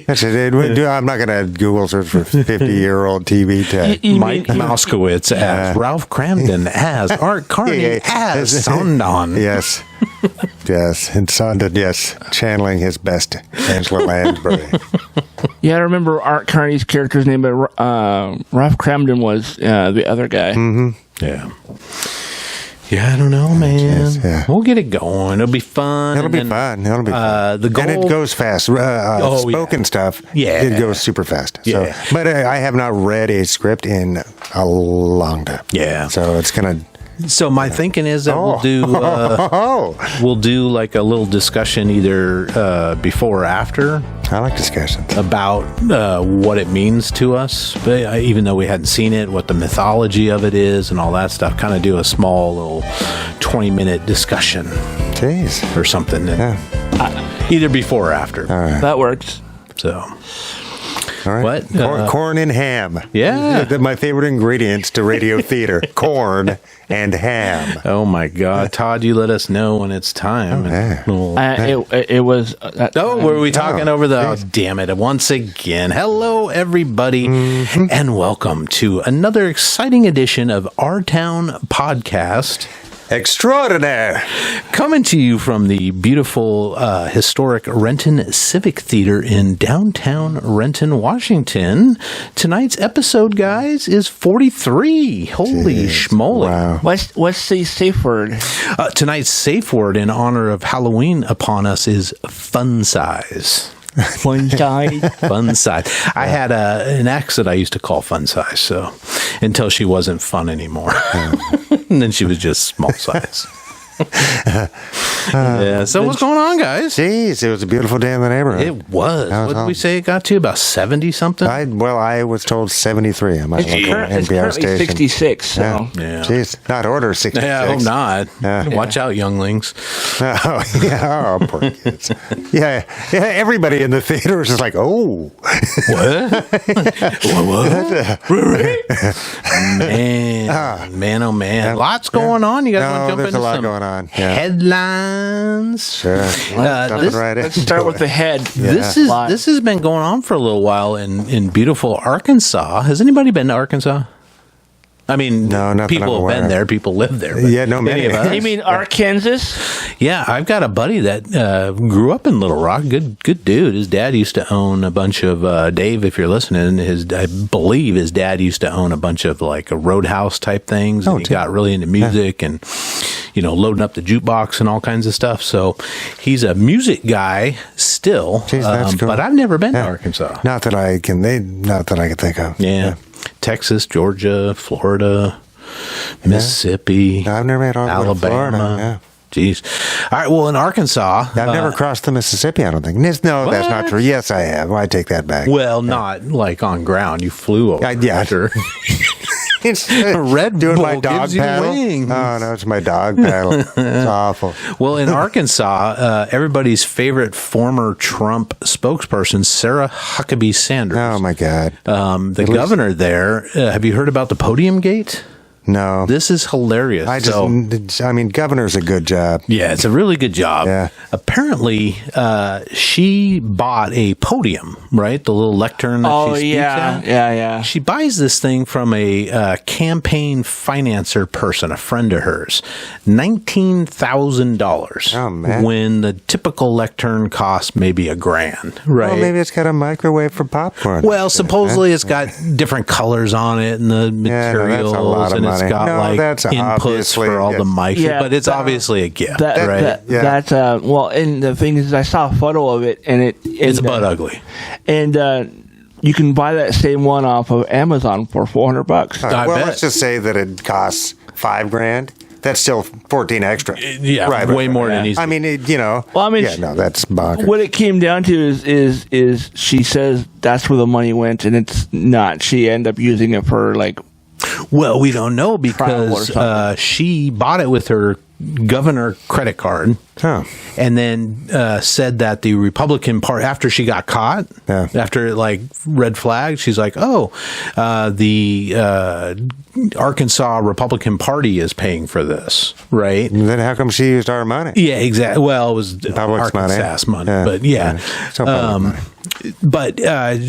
That's it. I'm not going to Google search for 50-year-old TV tech. Mike Moskowitz as Ralph Cramden as Art Carney as Sondon. Yes. Yes. And Sondon, yes. Channeling his best Angela Lansbury. Yeah, I remember Art Carney's character's name, but Ralph Cramden was the other guy. Mm-hmm. Yeah. Yeah, I don't know, man. Yes, yeah. We'll get it going. It'll be fun. It'll be fun. The goal, and it goes fast. Spoken stuff. Yeah. It goes super fast. Yeah. So, but I have not read a script in a long time. Yeah. So it's going to... So my thinking is that we'll do like a little discussion either before or after. I like discussions about what it means to us, but even though we hadn't seen it, what the mythology of it is, and all that stuff. Kind of do a small little 20-minute discussion, or something. Either before or after. All right. That works. So. All right. What? Corn and ham. Yeah. My favorite ingredients to radio theater. Corn and ham. Oh, my God. Todd, you let us know when it's time. It was... were we talking over the... Oh, damn it. Once again. Hello, everybody, and welcome to another exciting edition of Our Town Podcast. Extraordinaire. Coming to you from the beautiful historic Renton Civic Theater in downtown Renton, Washington. Tonight's episode, guys, is 43. Holy schmoly. Wow. What's the safe word? Tonight's safe word in honor of Halloween upon us is fun size. Fun size. Fun size. I had an ex that I used to call fun size, so until she wasn't fun anymore. And then she was just small size. Yeah. So what's going on, guys? Jeez, it was a beautiful day in the neighborhood. It was. What did we say it got to? About 70 something? I was told 73. I might look at It's NPR currently station. 66. So. Yeah. Jeez, not order 66. Yeah, I hope not. Yeah. Watch out, younglings. Oh, yeah. Oh, poor kids. Yeah. Everybody in the theater was just like, oh. What? Man, oh man. Lots going on. You guys want to jump there's into a lot some going on. Yeah. headlines? Sure. Let's start with the head. This has been going on for a little while in beautiful Arkansas. Has anybody been to Arkansas? I mean, no, people have been there. People live there. Yeah, no, many of us. You mean Arkansas? Yeah, I've got a buddy that grew up in Little Rock. Good dude. His dad used to own a bunch of Dave. If you're listening, I believe his dad used to own a bunch of like a Roadhouse type things. And he got really into music and loading up the jukebox and all kinds of stuff. So he's a music guy still. Jeez, that's cool. But I've never been to Arkansas. Not that I can think of. Yeah. Texas, Georgia, Florida, Mississippi. No, I've never had Alabama. Florida. Yeah. Jeez. All right. Well, in Arkansas, I've never crossed the Mississippi. I don't think. No, that's not true. Yes, I have. I take that back. Well, not like on ground. You flew over. Yeah. Sure. It's Red doing Bull my dog gives you paddle. wings. Oh no, it's my dog paddle. It's awful. Well, in Arkansas, everybody's favorite former Trump spokesperson, Sarah Huckabee Sanders. Oh my God. The governor there. Have you heard about the Podium Gate? No. This is hilarious. Governor's a good job. Yeah, it's a really good job. Yeah. Apparently, she bought a podium, right? The little lectern that she speaks at. Yeah. She buys this thing from a campaign financer person, a friend of hers. $19,000. Oh, man. When the typical lectern costs maybe $1,000, right? Well, maybe it's got a microwave for popcorn. Well, supposedly it's got different colors on it and the materials, that's a lot of and it's money. got That's inputs obviously for all the mics. Yeah, but it's obviously a gift, right? And the thing is, I saw a photo of it, and It's butt ugly. And you can buy that same one off of Amazon for $400. Well, let's just say that it costs $5,000. That's still 14 extra. Yeah, right, way right, more right. than he's. I mean, that's bonkers. What it came down to is she says that's where the money went, and it's not. She ended up using it for like. Well, we don't know because she bought it with her governor credit card. Huh. and then said that the Republican Party, after she got caught, Yeah. after like red flag, she's like, "Oh, the Arkansas Republican Party is paying for this, right?" Then how come she used our money? Yeah, exactly. Well, it was Public's Arkansas money, Yeah. but yeah. It's not public money. But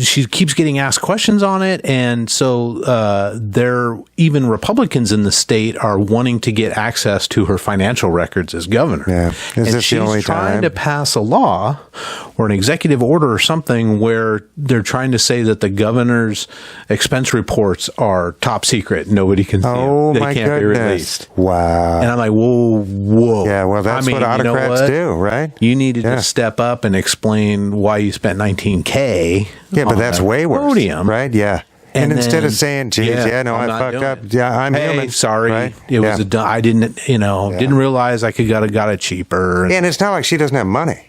she keeps getting asked questions on it, and so there, even Republicans in the state are wanting to get access to her financial records as governor. Yeah. Is and this the she's only trying time? to pass a law or an executive order or something where they're trying to say that the governor's expense reports are top secret. Nobody can see Oh, them. They my can't be goodness. released. Wow. And I'm like, whoa. Yeah, well, that's what autocrats do, right? You needed Yeah. to step up and explain why you spent $19K. Yeah, but on that's the way worse. podium. Right? Yeah. And instead then- of saying, geez, yeah, no, I'm I not fucked doing up. it. Yeah, I'm hey, human. sorry. Right? It was Yeah. I didn't, didn't realize I could got it cheaper. And it's not like she doesn't have money.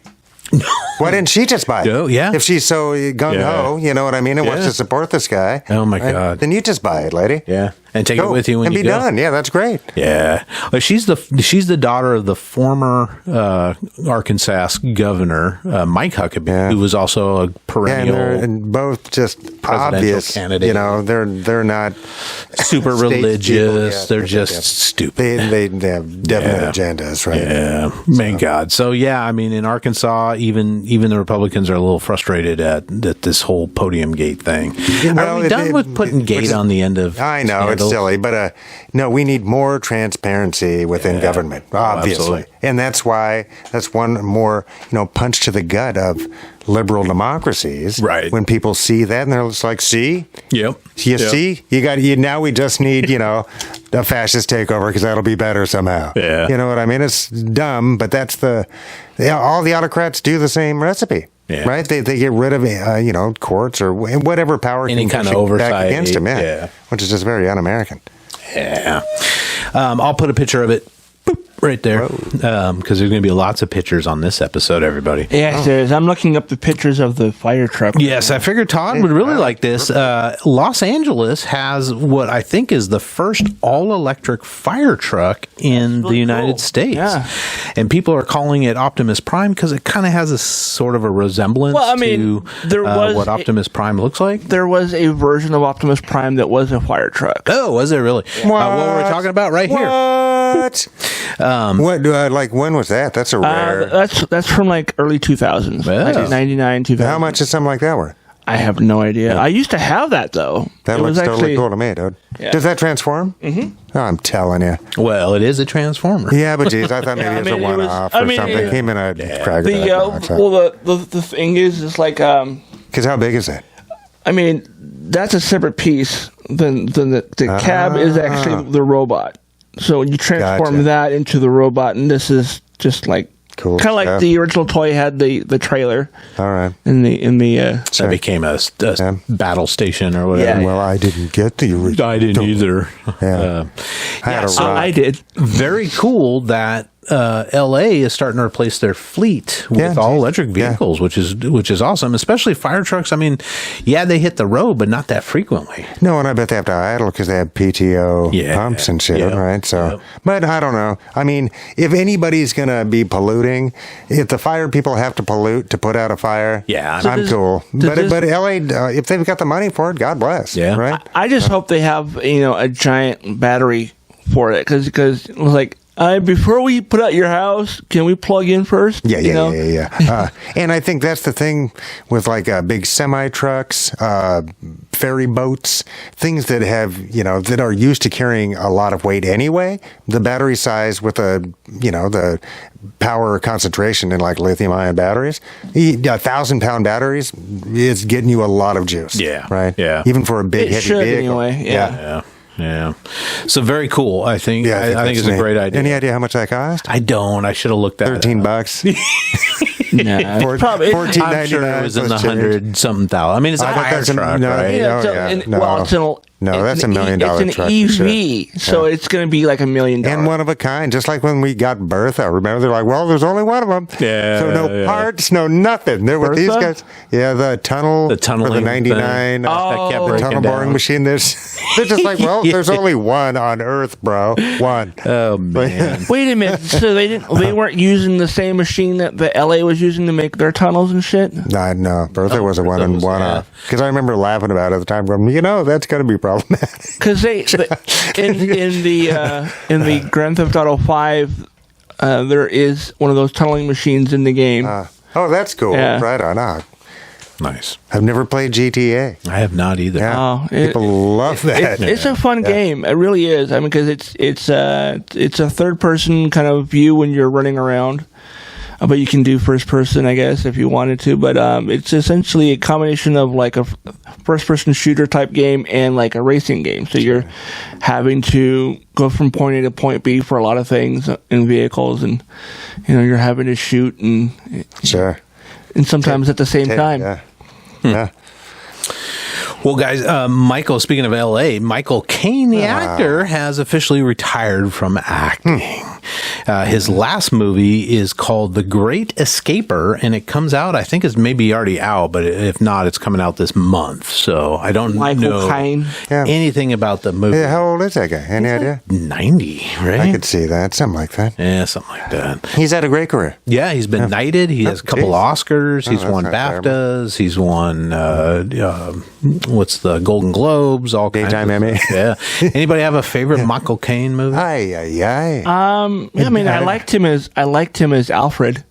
Why didn't she just buy it? No, yeah. If she's so gung ho, you know what I mean, and wants Yeah. to support this guy. Oh, my right? God. Then you just buy it, lady. Yeah. And take Go it with you when and you be go. done. Yeah, that's great. Yeah, well, she's the daughter of the former Arkansas governor Mike Huckabee, Yeah. who was also a Yeah, perennial and both just obvious. candidate. You know, they're not super states religious. people, yeah, They're yeah, just yeah. stupid. They have definite agendas, right? Yeah, man, God. So yeah, I mean, in Arkansas, even the Republicans are a little frustrated at this whole podium gate thing. well, are we done with putting which gate is- on the end of? I know scandals? it's silly, but no, we need more transparency within government, obviously, absolutely. and that's one more punch to the gut of liberal democracies. Right. When people see that and they're just like, see, Yep. you see, now we just need a fascist takeover because that'll be better somehow. Yeah. You know what I mean? It's dumb, but that's all the autocrats do the same recipe. Yeah. Right? They get rid of courts or whatever power Any can kind of push it oversight, back against them. yeah. Which is just very un-American. Yeah. I'll put a picture of it right there because there's going to be lots of pictures on this episode, everybody. Yes, there is. I'm looking up the pictures of the fire truck. Yes, I figured Todd would really like this. Los Angeles has what I think is the first all-electric fire truck in the United cool. States. Yeah. And people are calling it Optimus Prime because it kind of has a sort of a resemblance Well, I mean, to there was what Optimus Prime looks like. There was a version of Optimus Prime that was a fire truck. Oh, was there really? What were we talking about right here? What? When was that? That's a rare. That's from like early 2000s, Wow. like 99, 2000. How much is something like that worth? I have no idea. I used to have that though. That It looks was totally cool to me, dude. Yeah. Does that transform? Mm-hmm. Oh, I'm telling you. Well, it is a Transformer. Yeah, but geez, I thought maybe Yeah, it was I mean, a it was- one-off I or mean, something. it- Came in a cracker. The thing is, it's like Because how big is that? I mean, that's a separate piece. Than the cab is actually the robot. So you transform Gotcha. that into the robot, and this is just like Cool kind of like stuff. the original toy had the trailer All right. in the That became a battle station or whatever. Yeah. Well, I didn't get the original. I didn't either. Yeah. I had a so rock. I did. Very cool that LA is starting to replace their fleet with Yeah, all electric vehicles, which is awesome. Especially fire trucks. I mean, yeah, they hit the road, but not that frequently. No, and I bet they have to idle because they have PTO Yeah. pumps and shit, Yeah. right? So, Yep. but I don't know. I mean, if anybody's going to be polluting, if the fire people have to pollute to put out a fire, Yeah. I'm cool. But does- LA, if they've got the money for it, God bless. Yeah. Right? I just hope they have a giant battery for it because it was like before we put out your house, can we plug in first? Yeah. And I think that's the thing with like big semi trucks, ferry boats, things that have, that are used to carrying a lot of weight anyway. The battery size with the power concentration in like lithium ion batteries, 1,000-pound batteries is getting you a lot of juice. Yeah. Right. Yeah. Even for a big It heavy should vehicle. anyway, yeah. Yeah. So very cool. I think. Yeah. I think that's it's a neat. great idea. Any idea how much that cost? I don't. I should have looked at $13. Nah, For- it's probably. $14.99 I'm sure it was in the plus change. 100-something thousand. I mean, it's a I thought fire that's a- truck, no, right? yeah. It's Oh, a- yeah. and- No. well, it's an, No, that's it's $1 million It's an truck for EV, so it's going to be like $1 million. And one of a kind, just like when we got Bertha. Remember, they're like, well, there's only one of them. Yeah, So no yeah. parts, no nothing. There were these Bertha? guys. Yeah, the tunnel. The for tunneling the 99. thing. That kept the breaking tunnel down. boring machine. They're just like, well, there's only one on Earth, bro. One. Oh man. Wait a minute. So they weren't using the same machine that the LA was using to make their tunnels and shit? No, Bertha was a one Bertha and was- one yeah. off. Because I remember laughing about it at the time, going, that's going to be problematic. Because in the Grand Theft Auto 5, there is one of those tunneling machines in the game. Oh, that's cool. Yeah. Right on. Nice. I've never played GTA. I have not either. Yeah. Oh, People love that. It's a fun game. It really is. I mean, because it's a third person kind of view when you're running around, but you can do first person, I guess, if you wanted to. But it's essentially a combination of like a first person shooter type game and like a racing game. So you're having to go from point A to point B for a lot of things in vehicles, and you're having to shoot and sometimes at the same time. Yeah. Yeah. Well, guys, Michael, speaking of L.A., Michael Caine, the actor, has officially retired from acting. His last movie is called The Great Escaper, and it comes out, I think it's maybe already out, but if not, it's coming out this month. So I don't Michael know Caine. Yeah. anything about the movie. Yeah, how old is that guy? Any idea? 90, right? I could see that. Something like that. Yeah, something like that. He's had a great career. Yeah, he's been knighted. He has a couple geez. Oscars. He's that's won not terrible. BAFTAs. He's won what's the Golden Globes? All kinds Daytime of Emmy. stuff. Yeah. Anybody have a favorite Michael Caine movie? Aye. I mean, I liked him as Alfred.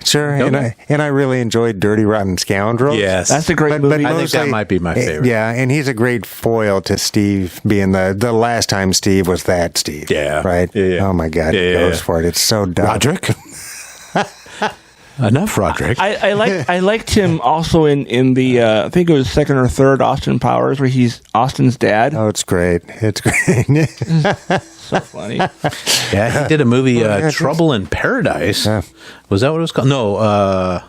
Sure. And I really enjoyed Dirty Rotten Scoundrels. Yes. That's a great movie. I think that might be my favorite. Yeah, and he's a great foil to Steve, being the last time Steve was that Steve. Yeah. Right? Yeah. Oh, my God. Yeah, He yeah, goes yeah. for it. It's so dumb. Roderick? Enough, Roderick. I liked him also in the I think it was second or third Austin Powers, where he's Austin's dad. Oh, it's great. It's great. So funny. Yeah, he did a movie, Trouble in Paradise. Yeah. Was that what it was called? No,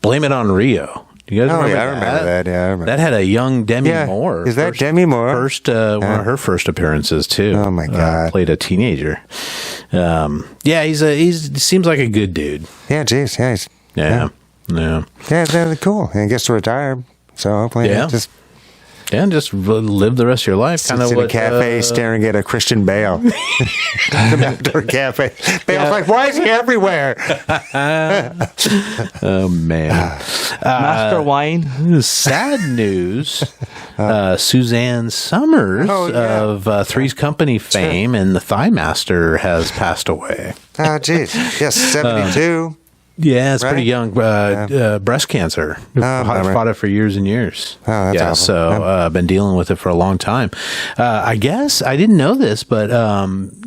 Blame It on Rio. Do you guys Oh, remember yeah, I remember that. Yeah, I remember. That had a young Demi Yeah. Moore. Is that Demi Moore? First, one of her first appearances too. Oh, my God. Played a teenager. Yeah, he seems like a good dude. Yeah, geez. Yeah, Yeah. Yeah, they're cool. And he gets to retire. So hopefully Yeah. just Just live the rest of your life. Kind sits of in a what cafe staring at a Christian Bale. An outdoor cafe. Bale's like, why is he everywhere? Oh man. Master Wine. Sad news. Suzanne Summers Oh, yeah. of Three's Company fame and the Thigh Master has passed away. Oh, geez. Yes, 72. Yeah, it's Right? pretty young. Breast cancer. bummer. Fought it for years and years. Oh, that's yeah, awful. so been dealing with it for a long time. I guess I didn't know this, but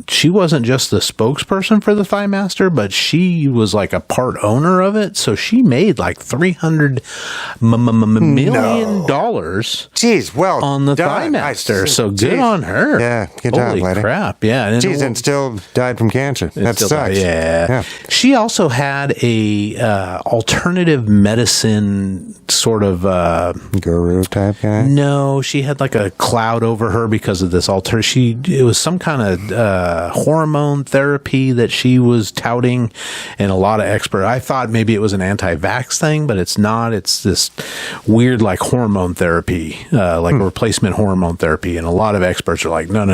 she wasn't just the spokesperson for the Thigh Master, but she was like a part owner of it. So she made like $300 million Geez, well on the done. Thigh Master. I- So good geez. on her. Yeah, good job, Holy lady. crap! Yeah, and Geez, and still died from cancer. That still- sucks. Yeah. She also had a alternative medicine sort of. Guru type guy. No, she had like a cloud over her because of this it was some kind of hormone therapy that she was touting, and a lot of I thought maybe it was an anti-vax thing, but it's not. It's this weird like hormone therapy, like replacement hormone therapy, and a lot of experts are like, no,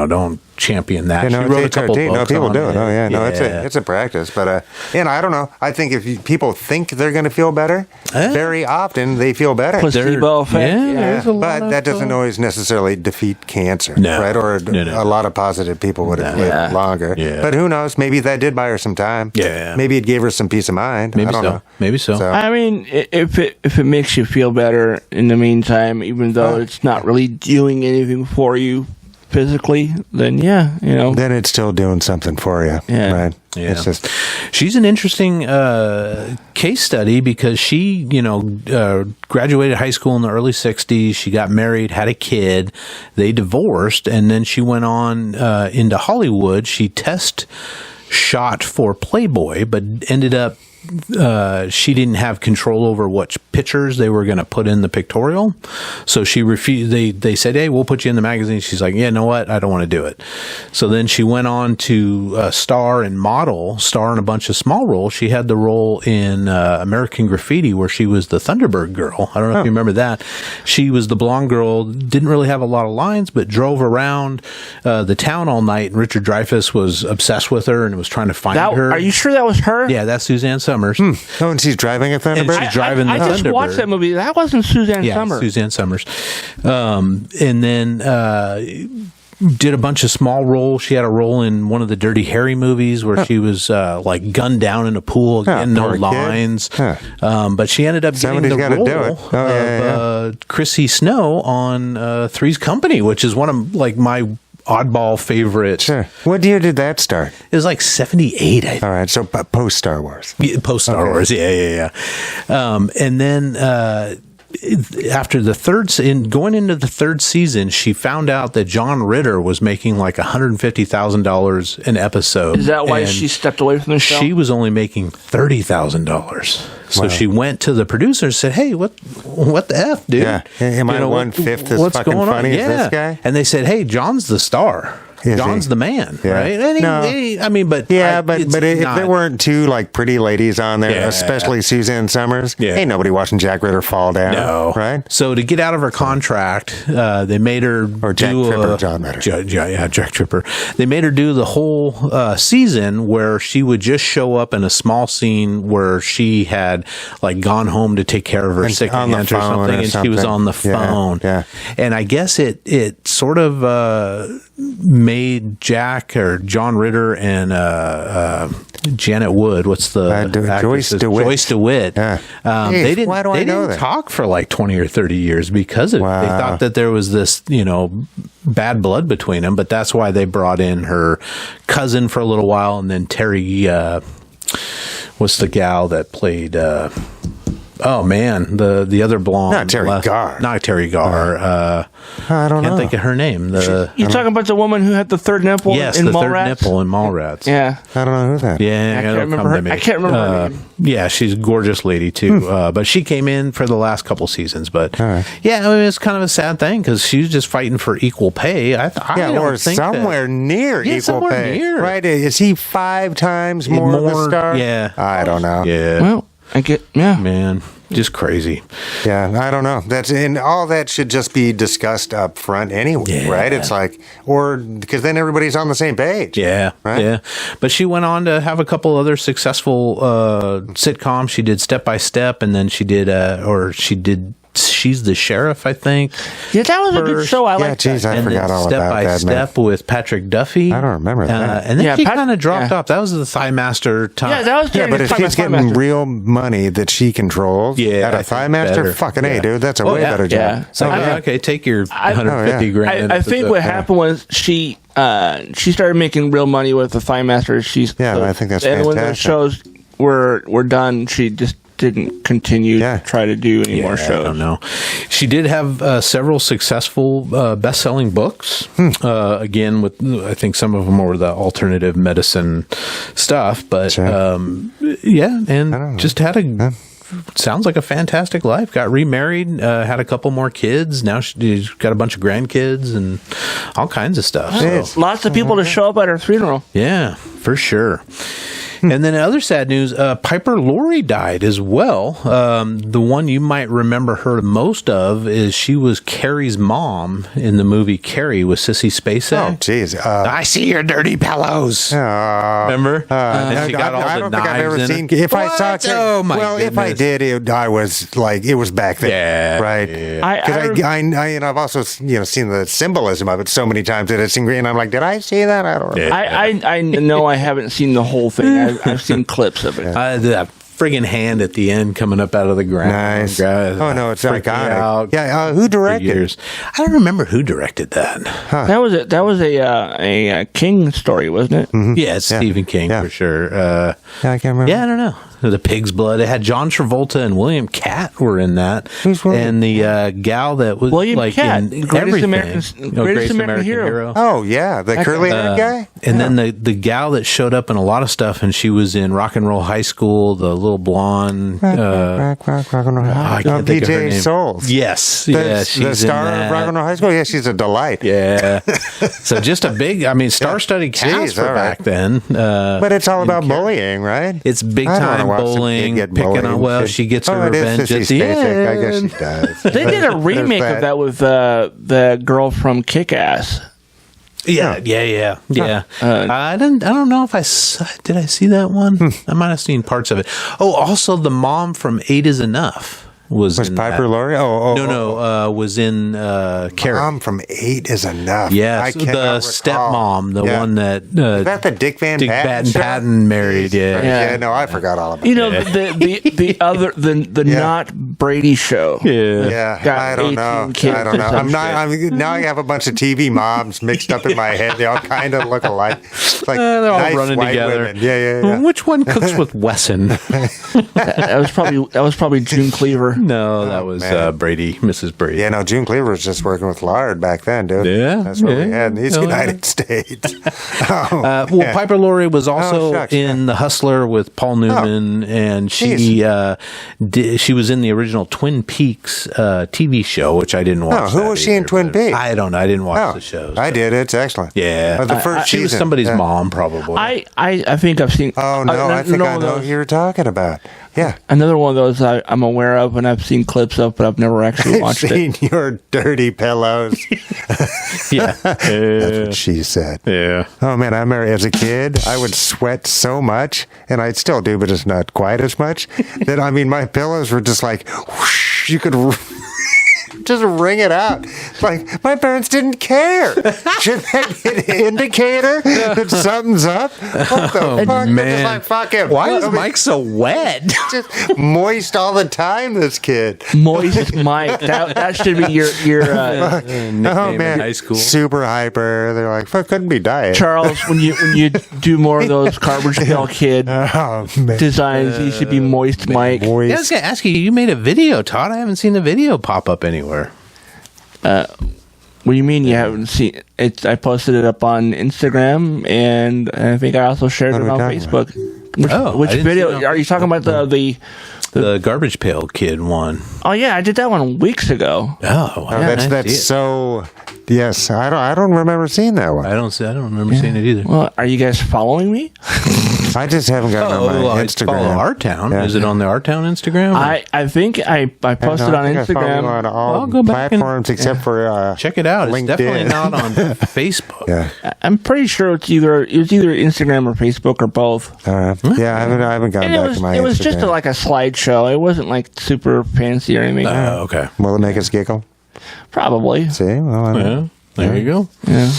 don't champion that. You know, She wrote a it's couple HRT. No, books people on do it. Oh, yeah. No, Yeah. it's a practice. But, I don't know. I think if people think they're going to feel better, very often they feel better. Placebo effect. Yeah, there's a lot But of, that doesn't always necessarily defeat cancer, No. right? Or No. a lot of positive people would have lived longer. Yeah. But who knows? Maybe that did buy her some time. Yeah. Maybe it gave her some peace of mind. Maybe I don't so. know. Maybe so. I mean, if it makes you feel better in the meantime, even though it's not really doing anything for you physically, then Then it's still doing something for you. Yeah. Right. Yeah. It's just, She's an interesting case study because she, graduated high school in the early 60s. She got married, had a kid. They divorced, and then she went on into Hollywood. She shot for Playboy, but ended up she didn't have control over which pictures they were going to put in the pictorial. So she refused. They said, "Hey, we'll put you in the magazine." She's like, "Yeah, you know what? I don't want to do it." So then she went on to star in a bunch of small roles. She had the role in American Graffiti where she was the Thunderbird girl. I don't know if you remember that. She was the blonde girl, didn't really have a lot of lines, but drove around the town all night. And Richard Dreyfuss was obsessed with her and was trying to find her. Are you sure that was her? Yeah, that's Suzanne Summers. Oh, and she's driving a Thunderbird? And she's driving the I Thunderbird. just watched that movie. That wasn't Suzanne Summers. Suzanne Summers. And then did a bunch of small roles. She had a role in one of the Dirty Harry movies where she was like gunned down in a pool, getting no lines. But she ended up Somebody's getting the gotta role do it. of Chrissy Snow on Three's Company, which is one of like my oddball favorite. Sure. What year did that start? It was like 78, I think. All right, so post Star Wars. Post Star Wars, yeah. And then after going into the third season, she found out that John Ritter was making like $150,000 an episode. Is that why and she stepped away from the show? she was only making $30,000. So she went to the producer and said, "Hey, what the F, dude? Yeah. Am I 1/5 as what's fucking going on?" funny as this guy? And they said, "Hey, John's the star. Is John's he? the man, Yeah. right?" And but if there weren't two like pretty ladies on there, Yeah. especially Suzanne Summers, ain't nobody watching Jack Ritter fall down. No, right? So to get out of her contract, they made her Or Jack do Tripper, John Ritter. Jack Tripper. They made her do the whole season where she would just show up in a small scene where she had like gone home to take care of her sick on the aunt or phone something, or and she was something. on the phone. Yeah. And I guess it sort of made Jack or John Ritter and Janet Wood. What's the Joyce actress? DeWitt. Joyce DeWitt. Yeah. They didn't. Why do I they know didn't that? talk for like 20 or 30 years because of it. They thought that there was this, bad blood between them. But that's why they brought in her cousin for a little while, and then Terry. What's the gal that played? Oh man, the other blonde. Not Terry Garr. Not Terry Garr. I don't know. Can't think of her name. You're talking about the woman who had the third nipple Yes, in the Mallrats? third nipple in Mallrats. Yeah. I don't know who that. Yeah, I can't it'll remember come her- to me. I can't remember her name. Yeah, she's a gorgeous lady too. But she came in for the last couple seasons. But right. yeah, I mean, it's kind of a sad thing because she was just fighting for equal pay. I don't or think somewhere near Yeah, equal somewhere pay. near. Right? Is he 5 times more of a star? Yeah. I don't know. Yeah, Well, man, just crazy. Yeah, I don't know. And all that should just be discussed up front anyway, right? It's like, or because then everybody's on the same page. Yeah, Right? yeah. But she went on to have a couple other successful sitcoms. She did Step by Step, and then she did She's the Sheriff, I think. Yeah, that was a good show. I like geez, that. I And forgot then all Step about by that, man. Step with Patrick Duffy. I don't remember that. And then Yeah, she kind of dropped yeah. off. That was the Thigh Master time. Yeah, that was Yeah, during but his if time she's as Thigh getting Master. real money that she controls Yeah, at I a Thigh think Master, better. fucking Yeah. A, dude, that's a Oh, way yeah. better job. Yeah. So I- okay, take your I- 150 grand. I think what happened was she started making real money with the Thigh Master. I think that's and when the fantastic. shows were done, she just didn't continue Yeah. to try to do any more I shows. don't know. She did have several successful best-selling books. Again, with I think some of them were the alternative medicine stuff, but Sure. and just had a. Sounds like a fantastic life. Got remarried, had a couple more kids. Now she's got a bunch of grandkids and all kinds of stuff. So, Lots of people to show up at her funeral. yeah, for sure. And then other sad news, Piper Laurie died as well. The one you might remember her most of is she was Carrie's mom in the movie Carrie with Sissy Spacek. Oh, jeez. I see your dirty pillows. Remember? And she got all I the don't think I've ever knives in seen. it. If I saw, What? Oh my well, if I goodness. did, I was like, it was back then, Yeah, right? yeah. Because I've also seen the symbolism of it so many times that it's in green. I'm like, did I see that? I don't remember. I know I haven't seen the whole thing. I've seen clips of it. That friggin' hand at the end coming up out of the ground. Nice. Guys, Oh no, it's freaked me iconic. out Yeah, who for directed? years. I don't remember who directed that. That was a King story, wasn't it? Yeah, it's Stephen King Yeah. for sure. Yeah, I can't remember. Yeah, I don't know. The Pig's Blood. It had John Travolta and William Catt were in that. Who's William? And the gal that was William like Catt, in Greatest everything. Greatest American Hero. Oh yeah, the curly haired guy. And then the gal that showed up in a lot of stuff, and she was in Rock and Roll High School, the little blonde. I can't think of her PJ name. Souls. Yes, The she's star in of that. Rock and Roll High School. Yeah, she's a delight. Yeah. So just a big, star-studded cast Jeez, for all right. back then. But it's all about bullying, right? It's big I don't time wanna watch some bowling, kid get picking bullied on. and Well, shit. she gets her it is revenge at Sissy the Spacek. end. I guess she does. They did a remake of that with the girl from Kick-Ass. Yeah. I don't know if did I see that one. I might have seen parts of it. Oh, also the mom from 8 Is Enough was in Piper that. Laurie? Was in Carrie. Mom from 8 Is Enough. Yes, I the cannot stepmom, the Yeah. one that Is that the Dick Van Patten show? Patten married. Yeah. Yeah. No, I forgot all about You know, the other the Yeah. not Brady show. Yeah. Yeah, Got I don't 18 know. kids I don't or know. some Now I have a bunch of TV moms mixed up in my head. They all kind of look alike. Like They're all nice running white together. women. Yeah. Which one cooks with Wesson? That was probably June Cleaver. No, that was man. Brady, Mrs. Brady. Yeah, no, June Cleaver was just working with lard back then, dude. Yeah, That's what we yeah. had in these Oh, yeah. United States. Oh, Well, yeah. Piper Laurie was also shucks, in The Hustler with Paul Newman, and she she was in the original Twin Peaks TV show, which I didn't watch. who that was she in either, Twin but Peaks? I don't know. I didn't watch Oh, the show. I did. It's excellent. Yeah, The first she was season. somebody's Yeah. mom, probably. I think I've seen. Oh, no, I think I know who you're talking about. Yeah. Another one of those I'm aware of and I've seen clips of, but I've never actually I've watched seen it. your dirty pillows. yeah, That's what she said. yeah. Oh man, I remember as a kid, I would sweat so much, and I still do, but it's not quite as much. That my pillows were just like whoosh, you could just wring it out. Like my parents didn't care. Should that be an indicator that something's up? What the fuck? They're man. just like fuck him. Why is Mike so wet? just moist all the time? This kid. Moist Mike. That should be your Oh in man, high school. super hyper. They're like, fuck, couldn't be diet. Charles. When you do more of those Garbage Pail Kid Oh man, designs, you should be Moist Mike. Yeah, I was moist. going to ask you. You made a video, Todd. I haven't seen the video pop up anywhere. What do you mean you haven't seen it? I posted it up on Instagram, and I think I also shared What it are on we talking Facebook. Which I didn't see video it on are you talking about? The Garbage Pail Kid one. Oh yeah, I did that one weeks ago. Oh, Oh, that's so. Yes, I don't remember seeing that one. I don't remember seeing it either. Well, are you guys following me? I just haven't gotten on my well, I Instagram. follow Our Town. Yeah. Is it on the Our Town Instagram? I think I posted on I follow you Instagram. on all I'll go back and- platforms except for Check it out. It's LinkedIn. definitely not on Facebook. Yeah, I'm pretty sure it was either Instagram or Facebook or both. yeah. I haven't gotten And back to my it was Instagram. just like a slideshow. It wasn't like super fancy or anything. Oh, okay. Will it make us giggle? Probably. See, well, I Yeah, there you go. Yeah.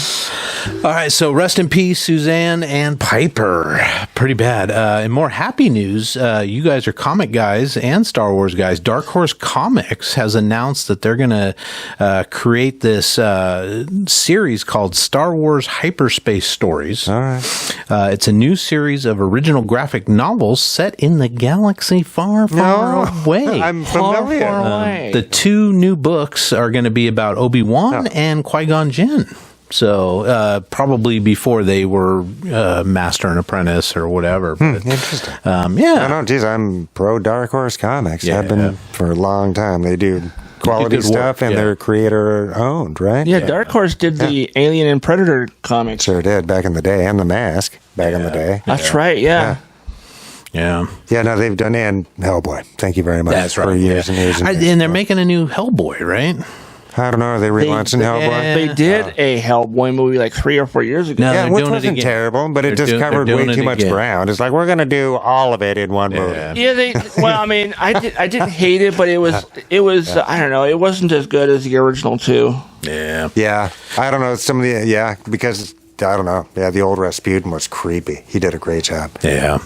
All right, so rest in peace, Suzanne and Piper. Pretty bad. In more happy news, you guys are comic guys and Star Wars guys. Dark Horse Comics has announced that they're going to create this series called Star Wars Hyperspace Stories. all right. It's a new series of original graphic novels set in the galaxy far, far away. I'm Far, familiar. far away. The two new books are going to be about Obi-Wan and Qui-Gon Jinn. So probably before they were Master and Apprentice or whatever. But, Interesting. yeah. I know, geez, I'm pro Dark Horse Comics. Yeah. I've been for a long time. They do quality good stuff, work, and yeah. they're creator owned, right? Yeah, Dark Horse did the Alien and Predator comics. Sure did back in the day, and the Mask back in the day. That's right. Yeah. Yeah. Yeah, no, they've done, and Hellboy. Thank you very much. That's right. For years yeah. and years and years. And they're making a new Hellboy, right? I don't know. Are they relaunching Hellboy? They did a Hellboy movie like 3 or 4 years ago. No, Yeah, they're which doing it wasn't again. terrible, but it They're just covered they're way doing too it much again. ground. It's like we're going to do all of it in one movie. Yeah. Well, I mean, I didn't hate it, but it was I don't know, it wasn't as good as the original two. Yeah. Yeah, I don't know. Some of the because I don't know. Yeah, the old Rasputin was creepy. He did a great job. Yeah.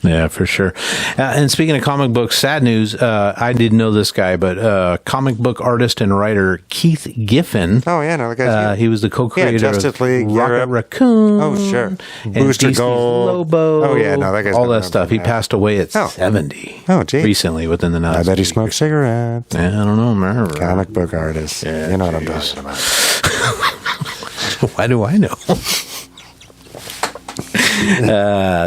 Yeah, for sure. And speaking of comic books, sad news. I didn't know this guy, but comic book artist and writer Keith Giffen. Oh, yeah, no, the guy's he was the co-creator Justice of League, Rocket Europe. Raccoon. Oh, sure. And Booster DC's Gold. Lobo. Oh, yeah, no, that guy's all been that around stuff. for He that. passed away at Oh. 70. Oh, gee. Recently, within the last I bet he few smoked cigarettes. years. Yeah, I don't know. Man. Comic book artist. Yeah, you know what I'm geez. talking about. Why do I know?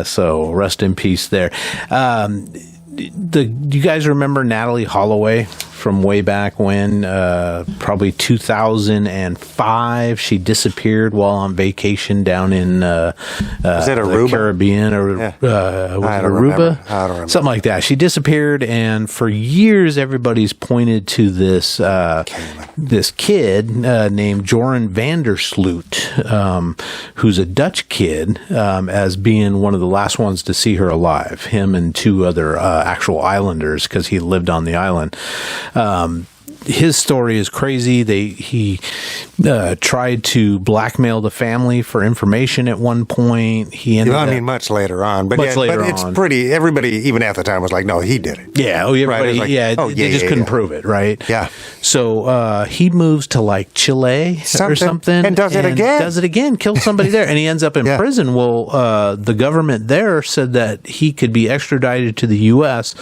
So rest in peace there. Do you guys remember Natalie Holloway from way back when? Probably 2005. She disappeared while on vacation down in it the Aruba? Caribbean, or Yeah. was I it don't Aruba? remember. I don't remember. Something like that. She disappeared, and for years everybody's pointed to this this kid named Joran Vandersloot, who's a Dutch kid, as being one of the last ones to see her alive. Him and two other actual islanders, because he lived on the island. His story is crazy. He tried to blackmail the family for information at one point. He ended up, much later on, but Much later but it's on. pretty. Everybody, even at the time, was like, "No, he did it." yeah, oh, everybody, It's like, oh, they just couldn't prove it, right? Yeah. So he moves to like Chile or something, And does it again. Does it again? Kills somebody there, and he ends up in Yeah. prison. Well, the government there said that he could be extradited to the U.S.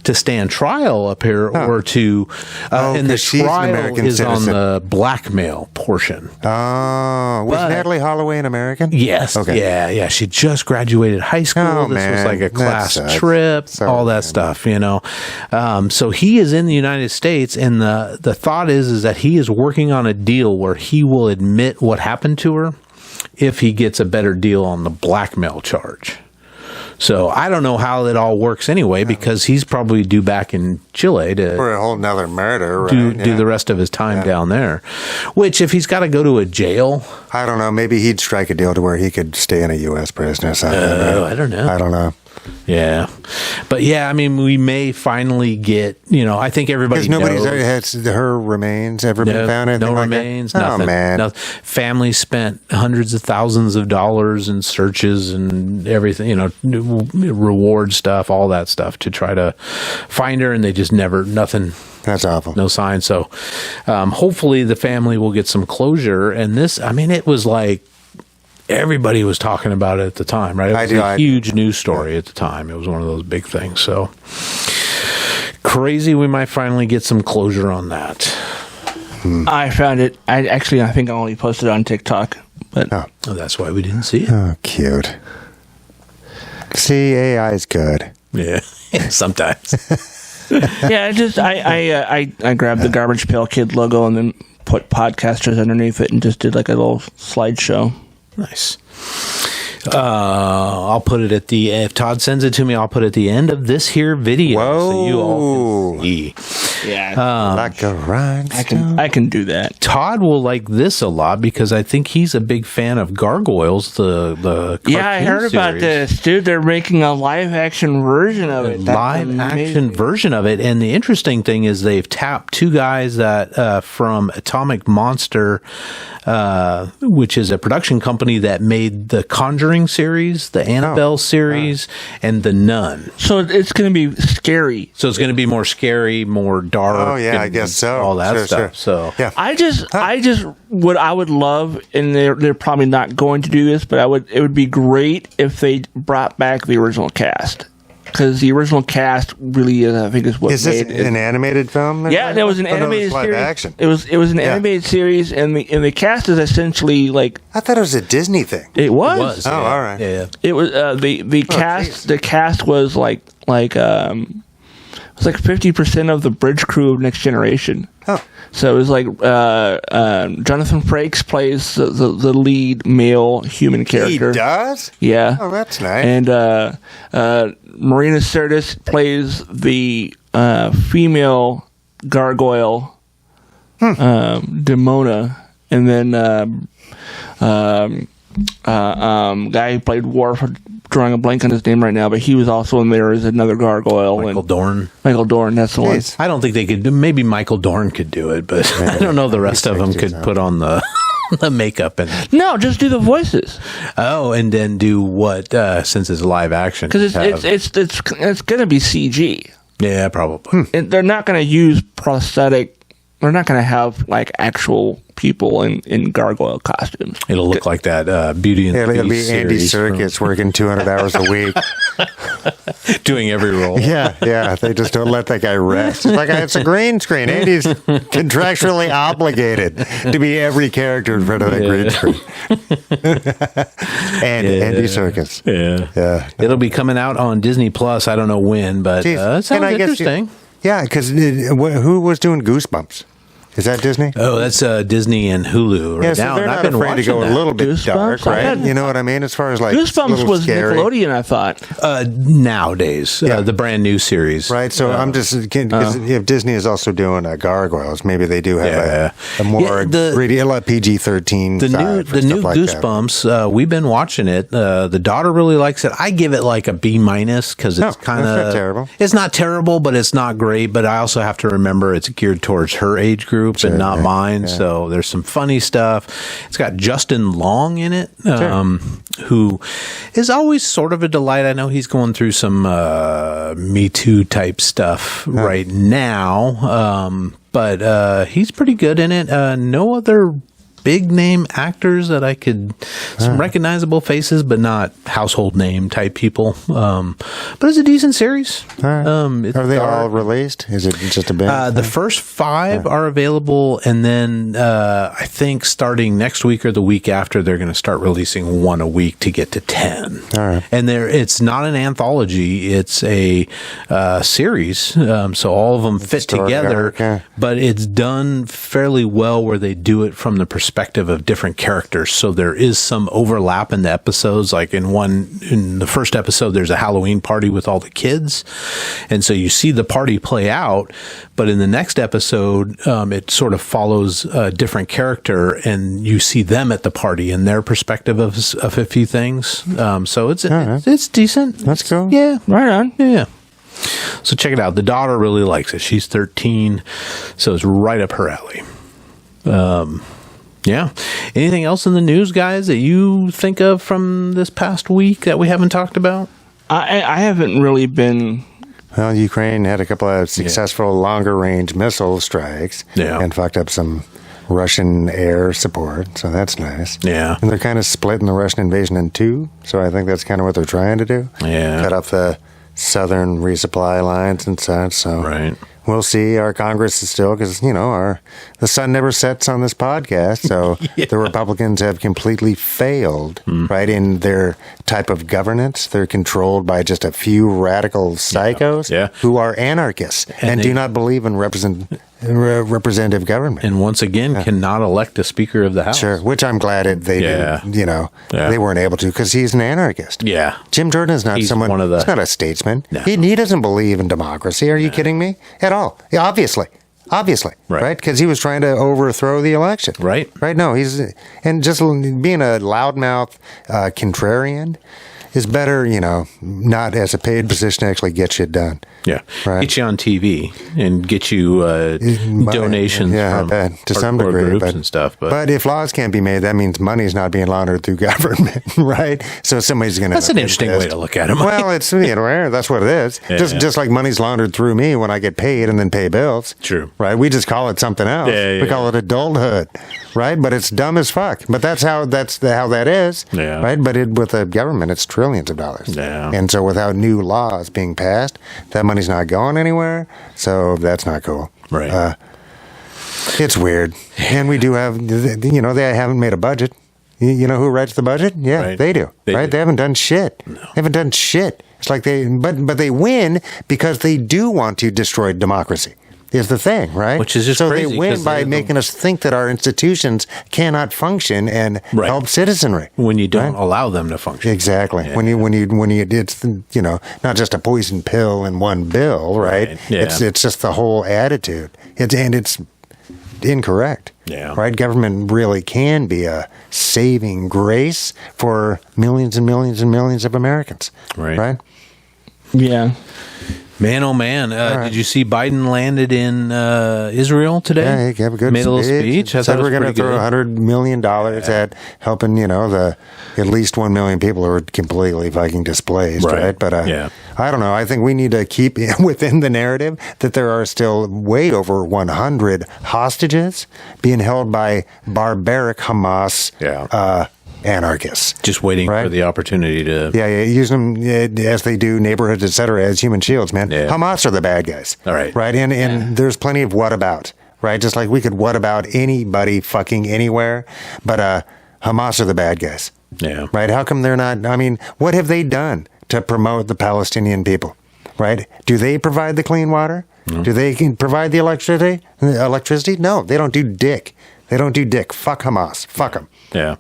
to stand trial up here, or to, and the 'cause she's an trial American is citizen. on the blackmail portion. Oh, was But- Natalie Holloway an American? Yes. Okay. Yeah. She just graduated high school. Oh, This was man. like a That class sucks. trip, Sorry, all that man. stuff, So he is in the United States, and the thought is that he is working on a deal where he will admit what happened to her if he gets a better deal on the blackmail charge. So I don't know how it all works anyway, because he's probably due back in Chile to For a whole nother murder, right? do Yeah. the rest of his time down there. Which, if he's got to go to a jail, I don't know. Maybe he'd strike a deal to where he could stay in a U.S. prison or something. I don't know. I don't know. Yeah, but yeah, I mean, we may finally get. I think everybody Because nobody's knows. has her remains ever been found. Anything No like that? remains. Oh Nothing. man. Families spent hundreds of thousands of dollars in searches and everything. Reward stuff, all that stuff to try to find her, and they just never nothing. That's awful. No sign. So, hopefully, the family will get some closure. And this, I mean, it was like. Everybody was talking about it at the time, right? It was a huge news story at the time. It was one of those big things. So crazy. We might finally get some closure on that. I found it. I think I only posted it on TikTok, but Oh, that's why we didn't see it. Oh, cute. See, AI is good. Yeah, sometimes. yeah, I grabbed the Garbage Pail Kid logo and then put podcasters underneath it and just did like a little slideshow. Nice. I'll put it at the. If Todd sends it to me, I'll put it at the end of this here video, so you all can see. Yeah, Like a rhinestone. I can do that. Todd will like this a lot because I think he's a big fan of Gargoyles. The Yeah, I cartoon heard about series. this, dude. They're making a live action version of it. That's Live action amazing. version of it. And the interesting thing is they've tapped two guys that from Atomic Monster, which is a production company that made the Conjuring series, the Annabelle series, and the Nun. So it's going to be scary. So it's going to be more scary, more dark. Oh, yeah, I and guess so. All that Sure, stuff. sure. So Yeah. I would love, and they're probably not going to do this, but it would be great if they brought back the original cast. Because the original cast really is, I think, is what Is this made it. an animated film? Yeah, there was an Oh, no, animated it's live series. action. It was an animated series, and the cast is essentially like I thought it was a Disney thing. it was. it was. Oh, yeah. all right. Yeah. It was the cast. geez. The cast was like it was like 50% of the bridge crew of Next Generation. Oh, So it was like Jonathan Frakes plays the lead male human he character. does? Yeah. Oh, that's nice. And Marina Sirtis plays the female gargoyle, Demona, and then guy who played Worf, drawing a blank on his name right now, but he was also in there as another gargoyle. Michael and Dorn. Michael Dorn, that's the one. Jeez. I don't think they could. Maybe Michael Dorn could do it, but I don't know the rest of them could put on the the makeup and No, just do the voices and then do what since it's live action because it's going to be CG. yeah probably And they're not going to use prosthetic. They're not going to have like actual people in gargoyle costumes. it'll look like that Beauty and the It'll be Beast Andy series Serkis working 200 hours a week. doing every role. Yeah. They just don't let that guy rest. It's like it's a green screen. Andy's contractually obligated to be every character in front of that green screen. And Andy Serkis. Yeah. It'll be coming out on Disney Plus. I don't know when, but it sounds interesting. Yeah, because who was doing Goosebumps? Is that Disney? Oh, that's Disney and Hulu right Yeah, so now. they're and not I've been afraid to go watching a little bit Goosebumps? dark, right? I had- You know what I mean? As far as like Goosebumps little was scary. Nickelodeon, I thought. nowadays. Yeah. The brand new series. Right, so I'm just because if Disney is also doing Gargoyles, maybe they do have Yeah. a more Yeah, really PG-13 The new like Goosebumps. We've been watching it. The daughter really likes it. I give it like a B- because it's Oh, kind that's of not terrible. It's not terrible, but it's not great. But I also have to remember it's geared towards her age group and not mine. So there's some funny stuff. It's got Justin Long in it, who is always sort of a delight. I know he's going through some Me Too type stuff right now, but he's pretty good in it. No other big name actors that I could some recognizable faces, but not household name type people. But it's a decent series. It's Are they dark. all released? Is it just a bit? The first 5 are available, and then I think starting next week or the week after, they're going to start releasing 1 a week to get to 10. All right. And it's not an anthology; it's a series. So all of them fit story together, arc, yeah. but it's done fairly well where they do it from the perspective of different characters. So there is some overlap in the episodes. Like in the first episode, there's a Halloween party with all the kids, and so you see the party play out. But in the next episode, it sort of follows a different character, and you see them at the party and their perspective of a few things. So it's decent. That's cool. Yeah, Right on. yeah. So check it out. The daughter really likes it. She's 13, so it's right up her alley. Yeah. Anything else in the news, guys, that you think of from this past week that we haven't talked about? I haven't really been. Well, Ukraine had a couple of successful longer range missile strikes and fucked up some Russian air support, so that's nice. Yeah. And they're kind of splitting the Russian invasion in two, so I think that's kind of what they're trying to do. Yeah. Cut off the southern resupply lines and such, so Right. we'll see. Our Congress is still, because, the sun never sets on this podcast, so the Republicans have completely failed, right, in their type of governance. They're controlled by just a few radical psychos who are anarchists and do not believe in representative government. And once again, cannot elect a Speaker of the House. Sure, which I'm glad they did. They weren't able to because he's an anarchist. Yeah. Jim Jordan is not He's someone. one of the- he's not a statesman. No. He doesn't believe in democracy. Are you kidding me? At all? Yeah, obviously, right? Because he was trying to overthrow the election. Right. No, and just being a loudmouth contrarian is better. Not as a paid position to actually get shit done. Yeah. Right. Get you on TV and get you donations Yeah, from I bet, to some hardcore degree, groups and stuff. But if laws can't be made, that means money's not being laundered through government, right? So somebody's going to. That's an interesting way to look at it. Well, it's that's what it is. Just like money's laundered through me when I get paid and then pay bills. True. Right? We just call it something else. We call it adulthood, right? But it's dumb as fuck. But that's how that is. Yeah. Right. But with the government, it's trillions of dollars. Yeah. And so without new laws being passed, that money's not going anywhere. So that's not cool. Right. It's weird. And we do have, they haven't made a budget. You know who writes the budget? Yeah, Right. they do. They right? do. They haven't done shit. No. They haven't done shit. It's like but they win because they do want to destroy democracy. Is the thing, right? Which is just so crazy, they win 'cause by making us think that our institutions cannot function and help citizenry. When you don't allow them to function. Exactly. Yeah. When you it's not just a poison pill in one bill, right? Yeah. It's just the whole attitude. It's incorrect. Yeah. Right? Government really can be a saving grace for millions and millions and millions of Americans. Right. Right? Yeah. Man, oh man! Did you see Biden landed in Israel today? Yeah, he gave a good Made a little speech. I Said thought it we're was going to pretty throw good. $100 million at helping, the at least 1 million people who are completely fucking displaced, Right. right? But Yeah. I don't know. I think we need to keep within the narrative that there are still way over 100 hostages being held by barbaric Hamas anarchists. Just waiting Right. for the opportunity to. Yeah, use them as they do neighborhoods, et cetera, as human shields, man. Yeah. Hamas are the bad guys. All right. Right? And there's plenty of what about, right? Just like we could what about anybody fucking anywhere, but Hamas are the bad guys. Yeah. Right? How come they're not? I mean, what have they done to promote the Palestinian people? Right? Do they provide the clean water? Do they provide the electricity? No, they don't do dick. They don't do dick. Fuck Hamas. Fuck them. Yeah.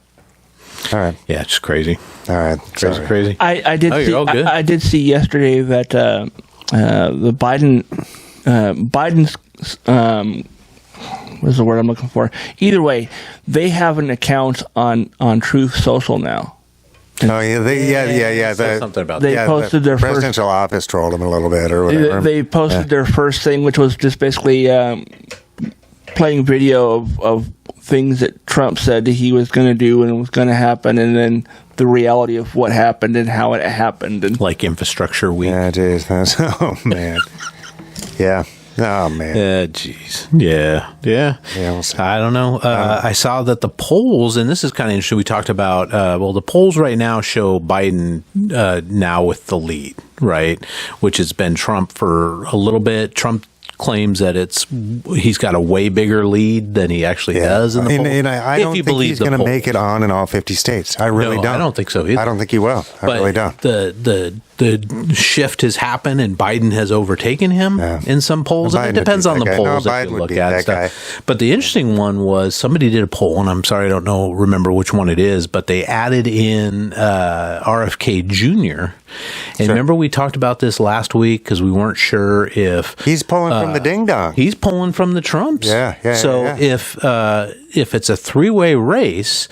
All right. Yeah. It's crazy. All right. Crazy. Sorry. Crazy. I did. Oh, See, you're all good. I did see yesterday that the Biden's what's the word I'm looking for? Either way, they have an account on Truth Social now. Oh yeah. Said something about They that. posted their first. presidential office trolled him a little bit or whatever. They posted their first thing, which was just basically playing video of things that Trump said he was going to do and was going to happen, and then the reality of what happened and how it happened. And Like infrastructure week. Yeah, it is. Oh man. Yeah. Oh man. Jeez. Yeah. Yeah, we'll see. I don't know. I saw that the polls, and this is kind of interesting. We talked about, the polls right now show Biden now with the lead, right? Which has been Trump for a little bit. Trump claims that he's got a way bigger lead than he actually does in the polls. And I If don't you think believe he's the going to polls. make it on in all 50 states. I really No, don't. I don't think so either. I don't think he will. I But really don't. the shift has happened, and Biden has overtaken him in some polls. Biden And it would depends beat on the that guy. polls No, that Biden you would look beat at. that and stuff. guy. But the interesting one was somebody did a poll, and I'm sorry I don't remember which one it is, but they added in RFK Jr. And remember we talked about this last week because we weren't sure if He's pulling from the ding dong. he's pulling from the Trumps. So if it's a three-way race,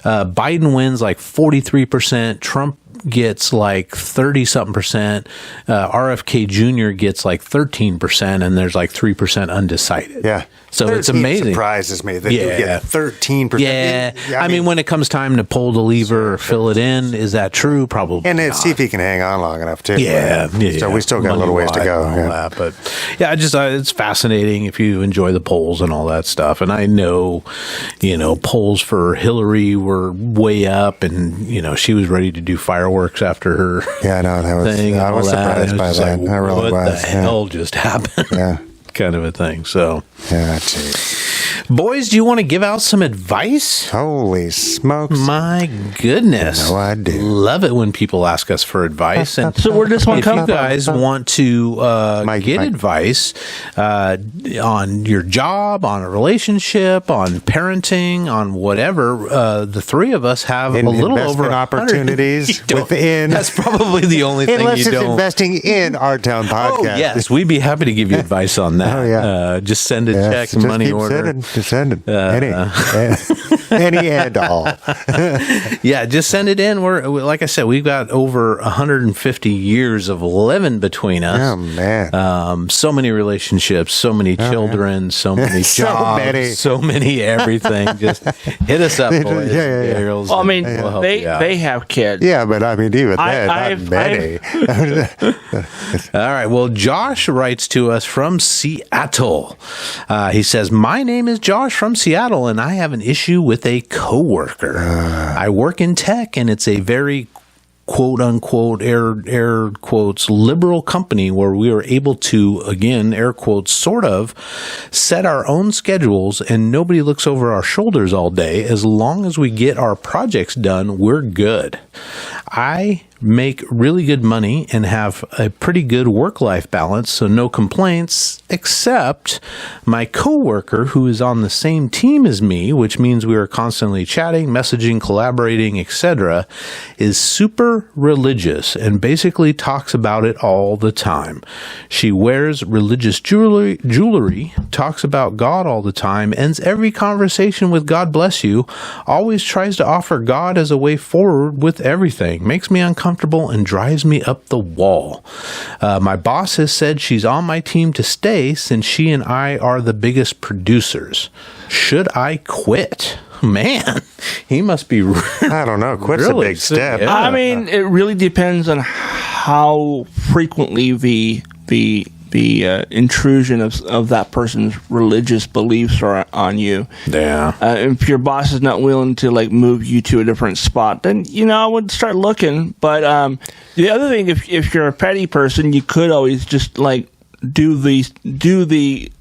Biden wins like 43%, Trump gets like 30-something%, RFK Jr. gets like 13%, and there's like 3% undecided. Yeah. So it's 13 amazing. surprises me that you get 13%. Yeah. I mean, when it comes time to pull the lever or fill it in, is that true? Probably. and not. see if he can hang on long enough, too. Yeah. So we still got a little ways to go. Money-wise and all that. But yeah, it's fascinating if you enjoy the polls and all that stuff. And I know, polls for Hillary were way up, and she was ready to do fireworks after her Yeah, no, that was. thing. I and was all that. surprised And it by was that. just I really what was. the hell just happened? Yeah. Kind of a thing. So, Yeah, geez. boys, do you want to give out some advice? Holy smokes. My goodness. No, I do. Love it when people ask us for advice. And so where does this one if come you from? guys want to get Mike. advice on your job, on a relationship, on parenting, on whatever, the three of us have a little over investment 100 opportunities You don't- within. That's probably the only thing Unless you it's don't. investing in our town podcast. Oh, yes, we'd be happy to give you advice on that. Oh, yeah. Just send a Yes, check, just money keep order. Sending, just sending. Any and all. Yeah, just send it in. We're like I said, we've got over 150 years of living between us. Oh, man. So many relationships, so many children, so many So jobs, many. so many everything. Just hit us up, boys. Yeah, yeah, yeah. Girls, Well, I mean, and we'll help you out. they have kids. Yeah, but I mean, even I- then, I've- not many. All right. Well, Josh writes to us from Seattle. He says, "My name is Josh from Seattle, and I have an issue with a coworker. I work in tech, and it's a very quote unquote air quotes liberal company where we are able to, again, air quotes, sort of set our own schedules, and nobody looks over our shoulders all day. As long as we get our projects done, we're good. I make really good money and have a pretty good work-life balance, so no complaints, except my coworker, who is on the same team as me, which means we are constantly chatting, messaging, collaborating, etc., is super religious and basically talks about it all the time. She wears religious jewelry, talks about God all the time, ends every conversation with God bless you, always tries to offer God as a way forward with everything. everything. Makes me uncomfortable and drives me up the wall. My boss has said she's on my team to stay since she and I are the biggest producers. Should I quit? Man, he must be I don't know. Quit's really a big step. Yeah. I mean, it really depends on how frequently the intrusion of that person's religious beliefs are on you. Yeah. If your boss is not willing to like move you to a different spot, then I would start looking. But the other thing, if you're a petty person, you could always just like do the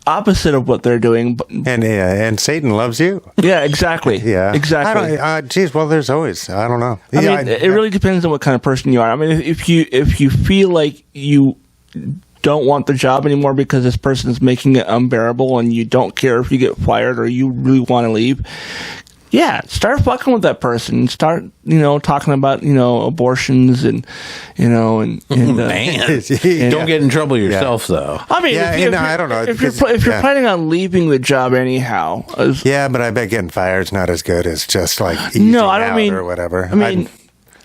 opposite of what they're doing. And Satan loves you. Yeah, exactly. Yeah, exactly. Well, there's always. I don't know. I mean, it really depends on what kind of person you are. I mean, if you feel like you don't want the job anymore because this person is making it unbearable and you don't care if you get fired or you really want to leave, yeah, start fucking with that person. Start, talking about, abortions and Man, don't get in trouble yourself, though. I mean, I don't know. If you're planning on leaving the job anyhow, yeah, but I bet getting fired is not as good as just like easing no, I don't out mean or whatever. I mean,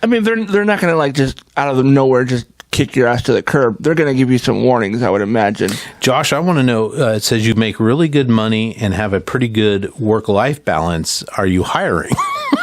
they're not going to like just out of nowhere just kick your ass to the curb. They're going to give you some warnings, I would imagine. Josh, I want to know, it says you make really good money and have a pretty good work-life balance. Are you hiring?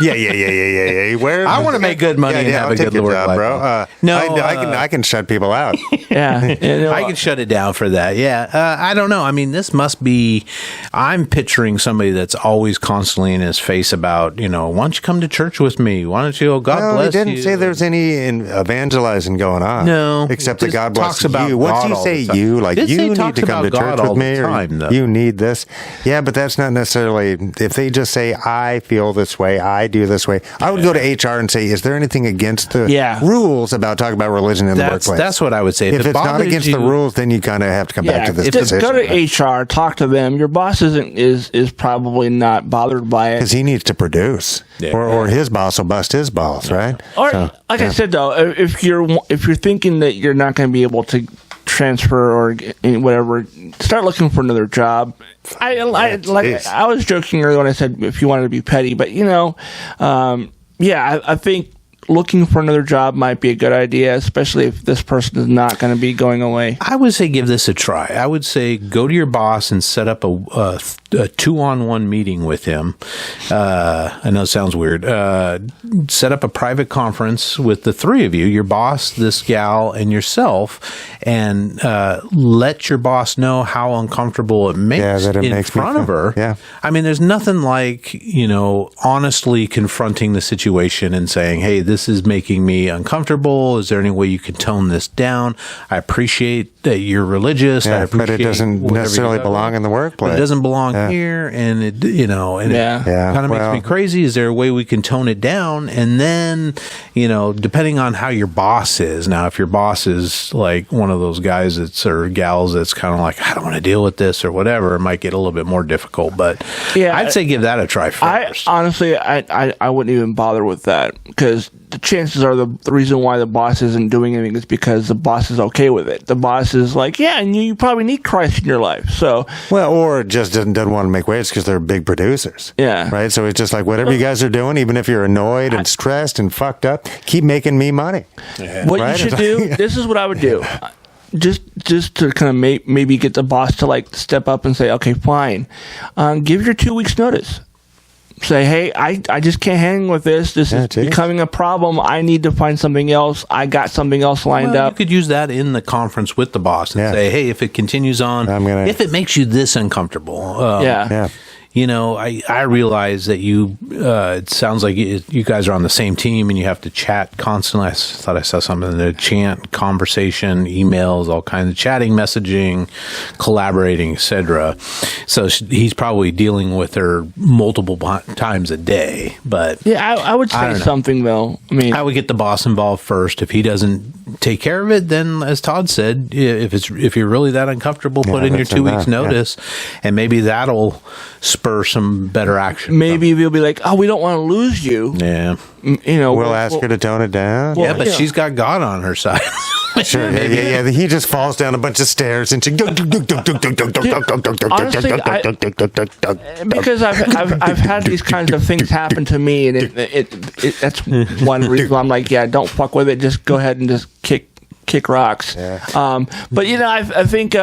Yeah. Where I want to make good money and have a good work-life balance. No, I can shut people out. Yeah. I can shut it down for that. Yeah. I don't know. I mean, this must be, I'm picturing somebody that's always constantly in his face about, why don't you come to church with me? Why don't you, God bless you. He didn't say there's any evangelizing going on. No. Except that God bless about you. Once God you all say the time. you, like Didn't say you need talks to come to about church God all with me, the time, or though. you need this. Yeah, but that's not necessarily, if they just say, I feel this way, I do this way, I would go to HR and say, is there anything against the rules about talking about religion in the workplace? That's what I would say. If it's not against the rules, then you kind of have to come back to this just decision. go to HR, talk to them. Your boss is probably not bothered by it. Because he needs to produce. Yeah. Or his boss will bust his balls, right? Or I said though, if you're thinking that you're not going to be able to transfer or whatever, start looking for another job. I was joking earlier when I said if you wanted to be petty, but I think looking for another job might be a good idea, especially if this person is not going to be going away. I would say give this a try. I would say go to your boss and set up a 2-on-1 meeting with him. I know it sounds weird. Set up a private conference with the three of you, your boss, this gal, and yourself, and let your boss know how uncomfortable it makes in front of her. Yeah. I mean, there's nothing like, honestly confronting the situation and saying, hey, this is making me uncomfortable. Is there any way you can tone this down? I appreciate that you're religious. I appreciate but it doesn't necessarily belong in the workplace. It doesn't belong here, and it kind of makes me crazy. Is there a way we can tone it down? And then, depending on how your boss is. Now, if your boss is like one of those guys or gals that's kind of like, I don't want to deal with this or whatever, it might get a little bit more difficult. But I'd say give that a try first. I wouldn't even bother with that because the chances are the reason why the boss isn't doing anything is because the boss is okay with it. The boss is like, and you probably need Christ in your life. So, or just doesn't want to make waves because they're big producers. Yeah. Right. So it's just like whatever you guys are doing, even if you're annoyed and stressed and fucked up, keep making me money. Yeah. What you should do, this is what I would do. Just to kind of maybe get the boss to like step up and say, okay, fine. Give your 2 weeks notice. Say, hey, I just can't hang with this. This is becoming a problem. I need to find something else. I got something else lined up. You could use that in the conference with the boss and say, hey, if it continues on, if it makes you this uncomfortable. I realize that it sounds like you guys are on the same team and you have to chat constantly. I thought I saw something in there, chant, conversation, emails, all kinds of chatting, messaging, collaborating, etc. So he's probably dealing with her multiple times a day. But I would say something though. I mean, I would get the boss involved first. If he doesn't take care of it, then as Todd said, if you're really that uncomfortable, put in your 2 weeks notice, and maybe that'll spur spur some better action. Maybe they'll be like, "Oh, we don't want to lose you." Yeah. You know, We'll ask her to tone it down. Yeah, but yeah. she's got God on her side. Sure. Yeah. He just falls down a bunch of stairs and she. Honestly, because I've had these kinds of things happen to me, and that's one reason I'm like, yeah, don't fuck with it. Just go ahead and just kick rocks. Yeah. But you know, I think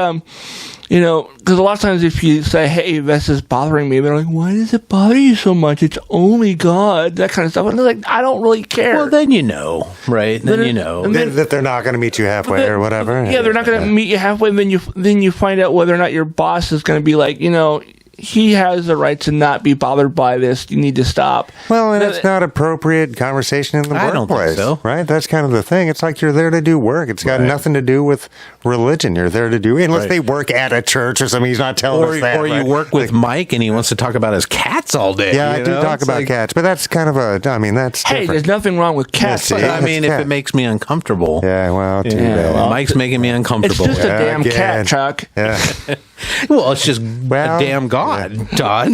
you know, because a lot of times if you say, "Hey, this is bothering me," they're like, "Why does it bother you so much? It's only God," that kind of stuff. And they're like, "I don't really care." Well, then you know, right? Then you know. and then- that they're not going to meet you halfway or whatever. Yeah, they're not going to meet you halfway. Then you find out whether or not your boss is going to be like, you know, he has the right to not be bothered by this. You need to stop. Well, and it's not appropriate conversation in the I don't think workplace, so. right? That's kind of the thing. It's like you're there to do work. It's got nothing to do with religion. You're there to do, unless they work at a church or something. He's not telling us that. Or you right? work with Mike and he wants to talk about his cats all day. Yeah, I you do know? talk It's about like- cats, but that's kind of that's Hey, different. there's nothing wrong with cats. Yeah, But see? I mean, if it makes me uncomfortable. Yeah, well, too Yeah, bad. well, Mike's making me It's uncomfortable. just a damn Again. cat, Chuck. Yeah, Well, it's just Well, a damn God, Todd.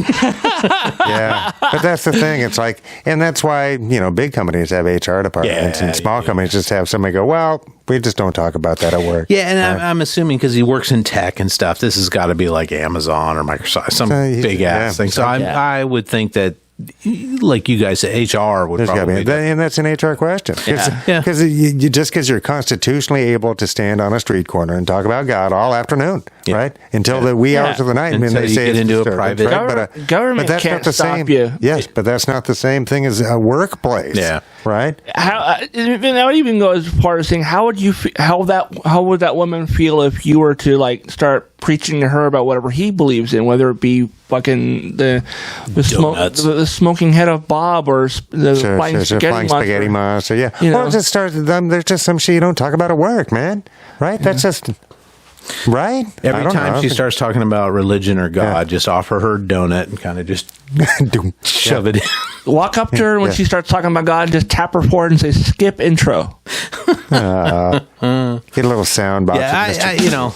yeah. But that's the thing. It's like, and that's why, big companies have HR departments Yeah, and small companies just have somebody go, well, we just don't talk about that at work. Yeah, and I'm assuming because he works in tech and stuff, this has got to be like Amazon or Microsoft, some big ass thing. So I would think that, like you guys said, HR would There's got to probably. be, and that's an HR question. Yeah. Because you just because you're constitutionally able to stand on a street corner and talk about God all afternoon, right? Until the wee hours of the night. Until they you say get it's into a disturbance, private- right? Government that's can't not the stop same. you. Yes, but that's not the same thing as a workplace. Yeah. Right. I would even go as far as saying, how would that woman feel if you were to like start preaching to her about whatever he believes in, whether it be fucking the smoking head of Bob or the flying spaghetti monster. Yeah. You know? Well, just start. There's just some shit you don't talk about at work, man. Right. That's just. Right? Every time she starts talking about religion or God, just offer her a donut and kind of just shove it in. Walk up to her when she starts talking about God and just tap her forward and say, "Skip intro." Get a little sound box. Yeah,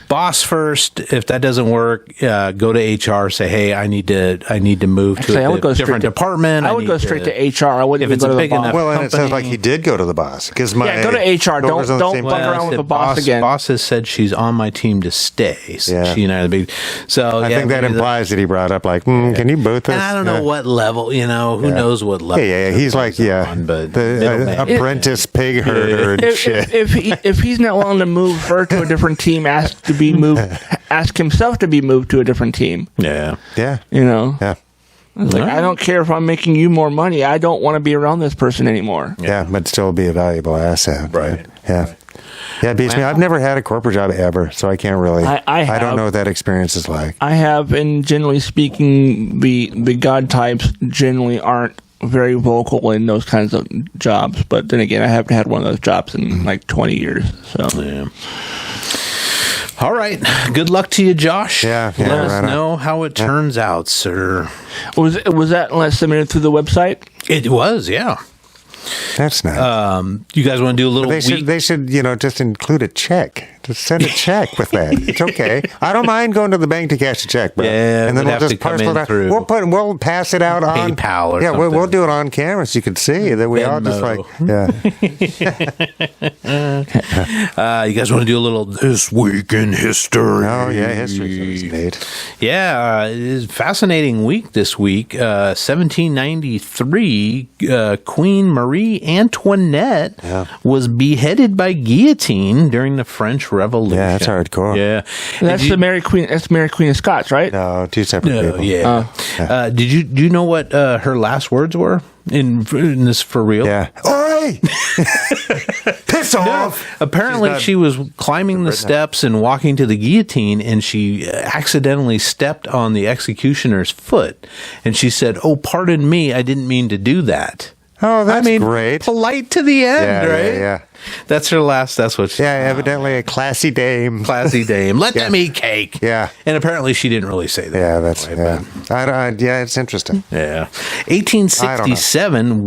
boss first. If that doesn't work, go to HR. Say, hey, I need to move to a different department. I would go straight to HR. I wouldn't if even it's go a to the big boss. enough Well, and it sounds company. like he did go to the boss because go to HR. Don't fuck around with the boss again. Boss has said she's on my team to stay. So Yeah. she and I are the big. So I think that implies that he brought up like, can you both us? And I don't know what level. Who knows what level? Yeah. He's like, but the apprentice pig herder and shit. If he's not willing to move her to a different team, ask himself to be moved to a different team. Yeah. Yeah. Yeah. I don't care if I'm making you more money. I don't want to be around this person anymore. Yeah, but still be a valuable asset. Right. Yeah. Yeah, it beats me. I've never had a corporate job ever, so I can't really. I don't know what that experience is like. I have, and generally speaking, the God types generally aren't very vocal in those kinds of jobs. But then again, I haven't had one of those jobs in like 20 years. So. Yeah. All right. Good luck to you, Josh. Yeah, Let us right on. know how it turns out, sir. Was that submitted through the website? It was, yeah. That's nice. You guys want to do a little They should, just include a check. Just send a check with that. It's okay. I don't mind going to the bank to cash a check, bro. Yeah, and then we'd we'll have to just come parcel in it out. through We'll pass it out on PayPal or yeah, something. we'll do it on camera so you can see that we all just like You guys want to do a little This Week in History? Oh yeah, history's neat. Yeah, it is a fascinating week this week. 1793, Queen Marie Antoinette was beheaded by guillotine during the French Revolution. Yeah, that's hardcore. Yeah, That's Mary Queen of Scots, right? No, two separate people. Yeah. Do you know what her last words were in this for real? Yeah. Oi! Piss off! Apparently, she was climbing the steps and walking to the guillotine, and she accidentally stepped on the executioner's foot. And she said, "Oh, pardon me, I didn't mean to do that." Oh, that's great. Polite to the end, Yeah, right? yeah. That's her last. That's what she. Yeah, evidently a classy dame. Classy dame. Let them eat cake. Yeah. And apparently she didn't really say that. Yeah, that's anyway, yeah. It's interesting. Yeah. 1867,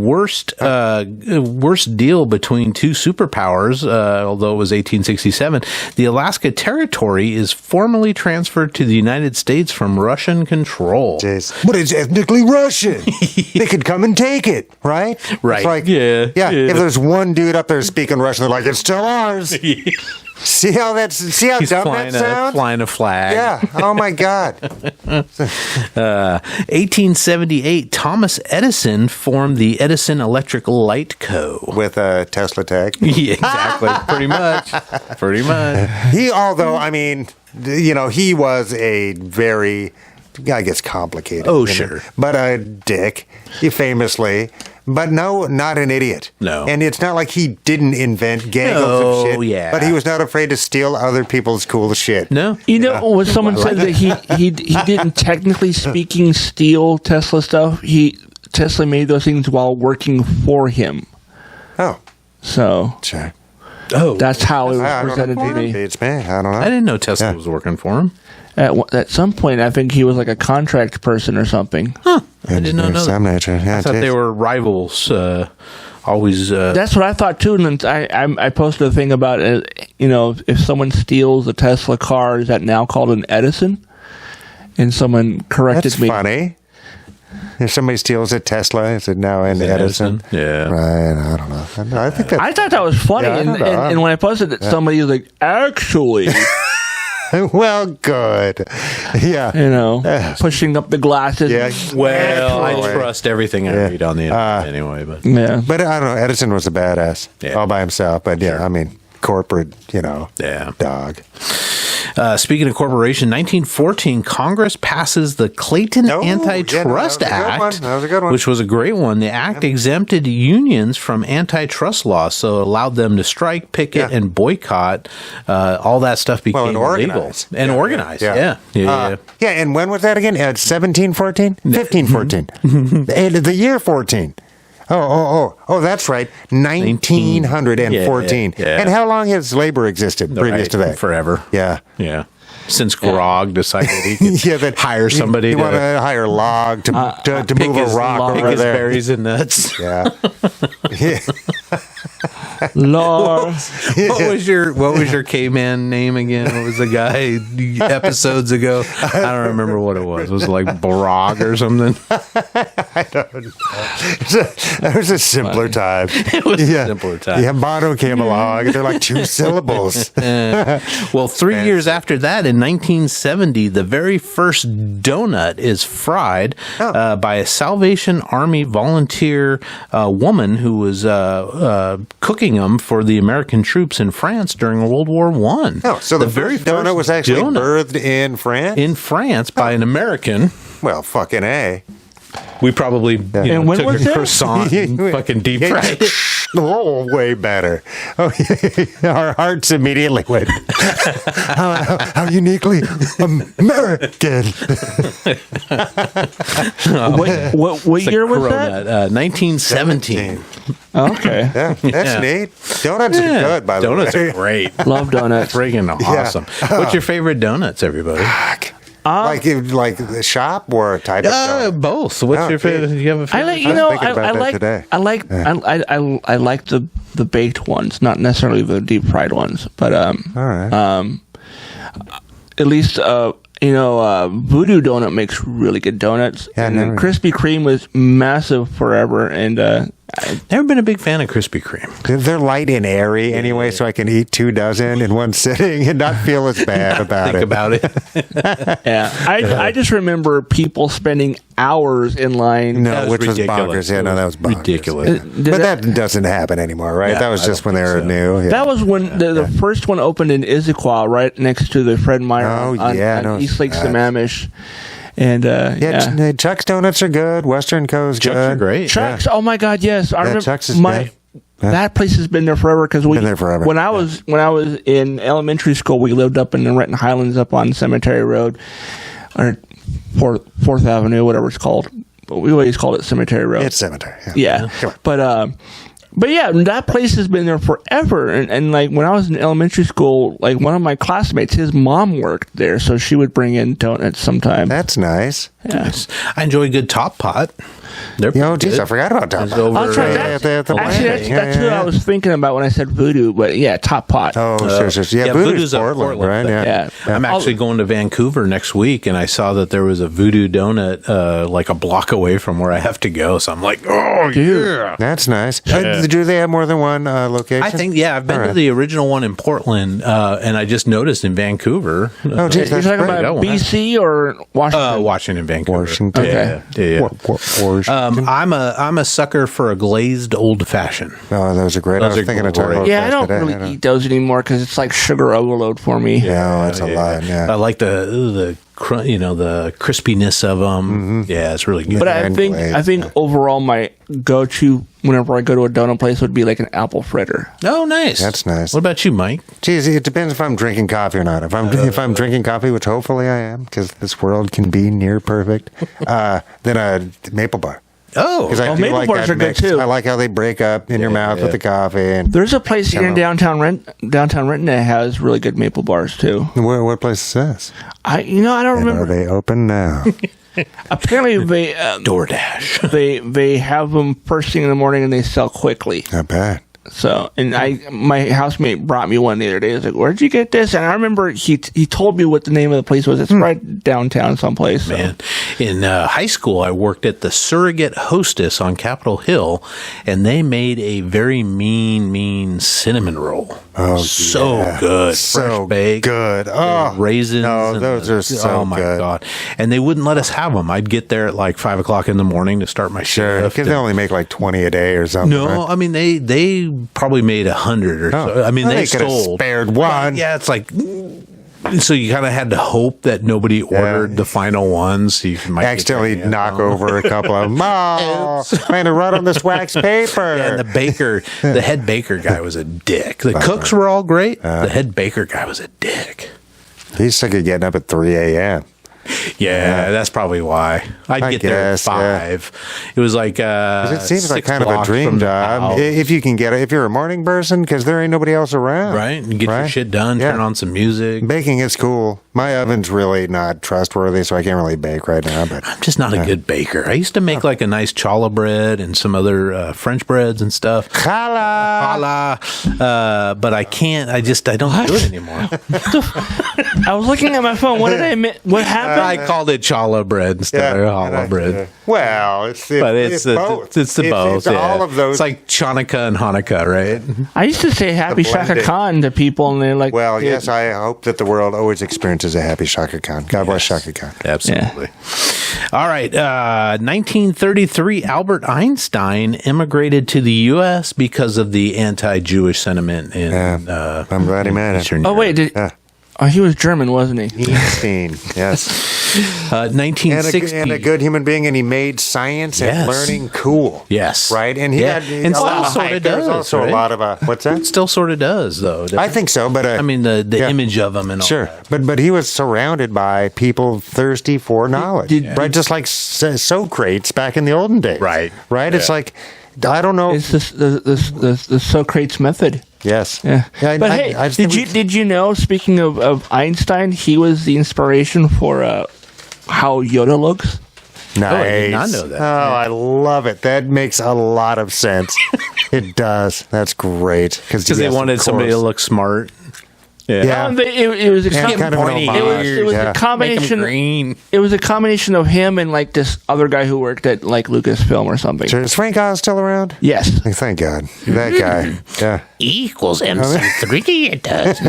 worst deal between two superpowers, although it was 1867. The Alaska Territory is formally transferred to the United States from Russian control. Jeez. But it's ethnically Russian. They could come and take it, right? Right. It's like, Yeah. If there's one dude up there speaking Russian, they're like, it's still ours. See how He's dumb flying that sounds? flying a flag. Yeah. Oh my God. 1878, Thomas Edison formed the Edison Electric Light Co. With a Tesla tag. Yeah, exactly. Pretty much. Although, I mean, he was a very, I guess, complicated. Oh, sure. But a dick, famously. But no, not an idiot. No. And it's not like he didn't invent gaggles of shit. yeah. But he was not afraid to steal other people's cool shit. No. When someone said that he didn't technically speaking steal Tesla stuff, Tesla made those things while working for him. Oh. So Sure. Oh. that's how it was I don't presented know. to me. It's me. I don't know. I didn't know Tesla Yeah. was working for him. At some point, I think he was like a contract person or something. I did not know Some that. nature. Yeah, I thought geez. they were rivals. Always. That's what I thought too. And then I posted a thing about if someone steals a Tesla car, is that now called an Edison? And someone corrected That's me. funny. If somebody steals a Tesla, is it now an Edison? Yeah. Right. I don't know. I think that. I thought that was funny, Yeah, I don't know. and when I posted it, somebody was like, "Actually, Well, good. Yeah. pushing up the glasses." Yeah. Well, I Actually. trust everything I read on the internet anyway. But yeah. But I don't know. Edison was a badass all by himself. But yeah, I mean, corporate, Yeah. dog. Speaking of corporation, 1914, Congress passes the Clayton Oh, yeah, Antitrust that was a good Act, one. That was a good one. which was a great one. The act exempted unions from antitrust laws, so it allowed them to strike, picket, Yeah. and boycott. All that stuff became and illegal. organize. And organized, yeah. Yeah, and when was that again? 1714? 1514. The year 14. Oh, that's right. 1914. Yeah. And how long has labor existed previous to that? Forever. Yeah. Yeah. Since Grog decided he could hire somebody You to want to hire a log to pick move a his rock pick over his there. berries and nuts. Yeah. Yeah. Lord. What was your caveman name again? What was the guy episodes ago? I don't remember what it was. Was it like Barag or something? I don't know. That was a simpler time. It was a simpler time. Yeah, Bono came along. They're like 2 syllables. Well, 3 years after that, in 1970, the very first donut is fried by a Salvation Army volunteer woman who was cooking them for the American troops in France during World War I. Oh, so the very first donut was actually birthed in France? In France by an American. Well, fucking A. We probably And when took was a it? croissant and fucking deep fried it. Oh, way better. Oh, our hearts immediately went, how uniquely American. What year was Corona, that? 1917. Okay. Yeah, that's neat. Donuts are good, by the way. Donuts are great. Love donuts. Friggin' awesome. What's your favorite donuts, everybody? Like the shop or a type of donut? Both. What's your favorite? Do you have a I favorite? like thinking about that today. I like the baked ones, not necessarily the deep fried ones, but All right. at least Voodoo Donut makes really good donuts, Yeah, and then never- Krispy Kreme was massive forever, and Never been a big fan of Krispy Kreme. They're light and airy anyway, so I can eat 2 dozen in one sitting and not feel as bad about Think it. about it. yeah, I just remember people spending hours in line. That No, was which was ridiculous. bonkers. Yeah, no, that was bonkers. Ridiculous. But that doesn't happen anymore, right? Yeah, that was I just don't when they think were so. new. Yeah. That was when the first one opened in Issaquah, right next to the Fred Meyer Oh, on yeah, no, East Lake gosh. Sammamish. And Yeah, Chuck's Donuts are good. Western Co's Chuck's good. are great. Chuck's. Oh my God, yes! I remember Chuck's is good. that place has been there forever because Been there forever. When I was in elementary school, we lived up in the Renton Highlands, up on Cemetery Road, or Fourth Avenue, whatever it's called. But we always called it Cemetery Road. It's cemetery. yeah, Come on. but But yeah, that place has been there forever. And like when I was in elementary school, like one of my classmates, his mom worked there, so she would bring in donuts sometime. That's nice. Yeah. Nice. I enjoy a good Top Pot. They're Oh, geez, good. I forgot about Top It's Pot. over, I'll try that. at the Actually, landing. that's who I was thinking about when I said Voodoo. But yeah, Top Pot. Oh, sure. Yeah, Voodoo's up Portland, right? but Yeah. I'm actually going to Vancouver next week, and I saw that there was a Voodoo donut like a block away from where I have to go. So I'm like, oh, Dude. yeah. That's nice. Do they have more than one location? I think, yeah, I've been All to right. the original one in Portland, and I just noticed in Vancouver. Oh, geez, You're that's talking great. about That one. BC or Washington? Washington, Vancouver. Washington. Yeah, yeah. Washington. I'm a sucker for a glazed old fashioned. Oh, those are great. Those I was are thinking of great. Taco Yeah, I don't today. really eat those anymore because it's like sugar overload for me. Yeah, that's a lot. Yeah. I like the crispiness of them. Yeah, it's really good. But And glazed, I think overall my go-to whenever I go to a donut place would be like an apple fritter. Oh, nice. That's nice. What about you, Mike? Geez, it depends if I'm drinking coffee or not. If I'm drinking coffee, which hopefully I am, because this world can be near perfect, then a maple bar. Oh, Because I do maple like bars that are good, mix. too. I like how they break up in your mouth with the coffee. And There's a place here in Hello. downtown Renton that has really good maple bars too. what place is this? I don't And are remember. they open now? Apparently they DoorDash. they have them first thing in the morning and they sell quickly. Not bad. So, and my housemate brought me one the other day. He was like, "Where'd you get this?" And I remember he told me what the name of the place was. It's right downtown someplace. So. Man, in high school, I worked at the Surrogate Hostess on Capitol Hill, and they made a very mean cinnamon roll. Oh, so yeah. good, So fresh baked, good. Oh, raisins. no, and those are so oh my good. god! And they wouldn't let us have them. I'd get there at like 5:00 in the morning to start my Sure, shift. because they only make like 20 a day or something. No, right? I mean they probably made 100 or so. I mean Well, they could have sold. spared one. Yeah, it's like. So you kind of had to hope that nobody ordered the final ones. So you might get Accidentally that, knock over a couple of them. Oh, trying to run on this wax paper. And the head baker guy was a dick. The cooks were all great. The head baker guy was a dick. He's sick of getting up at 3 a.m. Yeah, that's probably why. I'd I get there at guess, yeah. 5. It was like 'Cause it seems like 6 kind of a blocks dream from the job house. if you can get it. If you're a morning person, because there ain't nobody else around. Right? And get your Right? shit done, Yeah. turn on some music. Baking is cool. My oven's really not trustworthy, so I can't really bake right now. But I'm just not a good baker. I used to make like a nice challah bread and some other French breads and stuff. challah. But I can't. I don't do it anymore. I was looking at my phone. What did I admit? What happened? I called it challah bread instead of challah bread. Well, it's But it's both. It's the both. It's yeah. all of those. It's like Chanukah and Hanukkah, right? I used to say Happy The Shaka blending. Khan to people, and they're like, well, "Dude, yes, I hope that the world always experiences a happy Shaka Khan. God bless Shaka Khan. Absolutely. All right. 1933, Albert Einstein immigrated to the U.S. because of the anti-Jewish sentiment in. Yeah. I'm glad he made it. Eastern Oh wait, Europe. he was German, wasn't he?" Einstein, yes. 1960. And a good human being, and he made science and Yes. learning cool. Yes. Right? And he Yeah. had And a still lot of sorta hype. There was does, also right? a lot of, what's that? Still sort of does, though. doesn't I it? think so, but I mean, the yeah. image of him and all Sure, that. but he was surrounded by people thirsty for knowledge, did- right? Just like Socrates back in the olden days, Right. Right? It's Yeah. like I don't know. It's the Socrates method. Yes, Yeah, I- but I- hey, I just think did you know? Speaking of Einstein, he was the inspiration for how Yoda looks. Nice. I did not know that. Oh, I love it. That makes a lot of sense. It does. That's great Because they wanted somebody to look smart. Yeah. It was a And kind of an pointy. homage, it was yeah. a Make him combination. green. It was a combination of him and like this other guy who worked at like Lucasfilm or something. Sure. Is Frank Oz still around? Yes. Thank God. That guy. Yeah. E equals MC3, it does.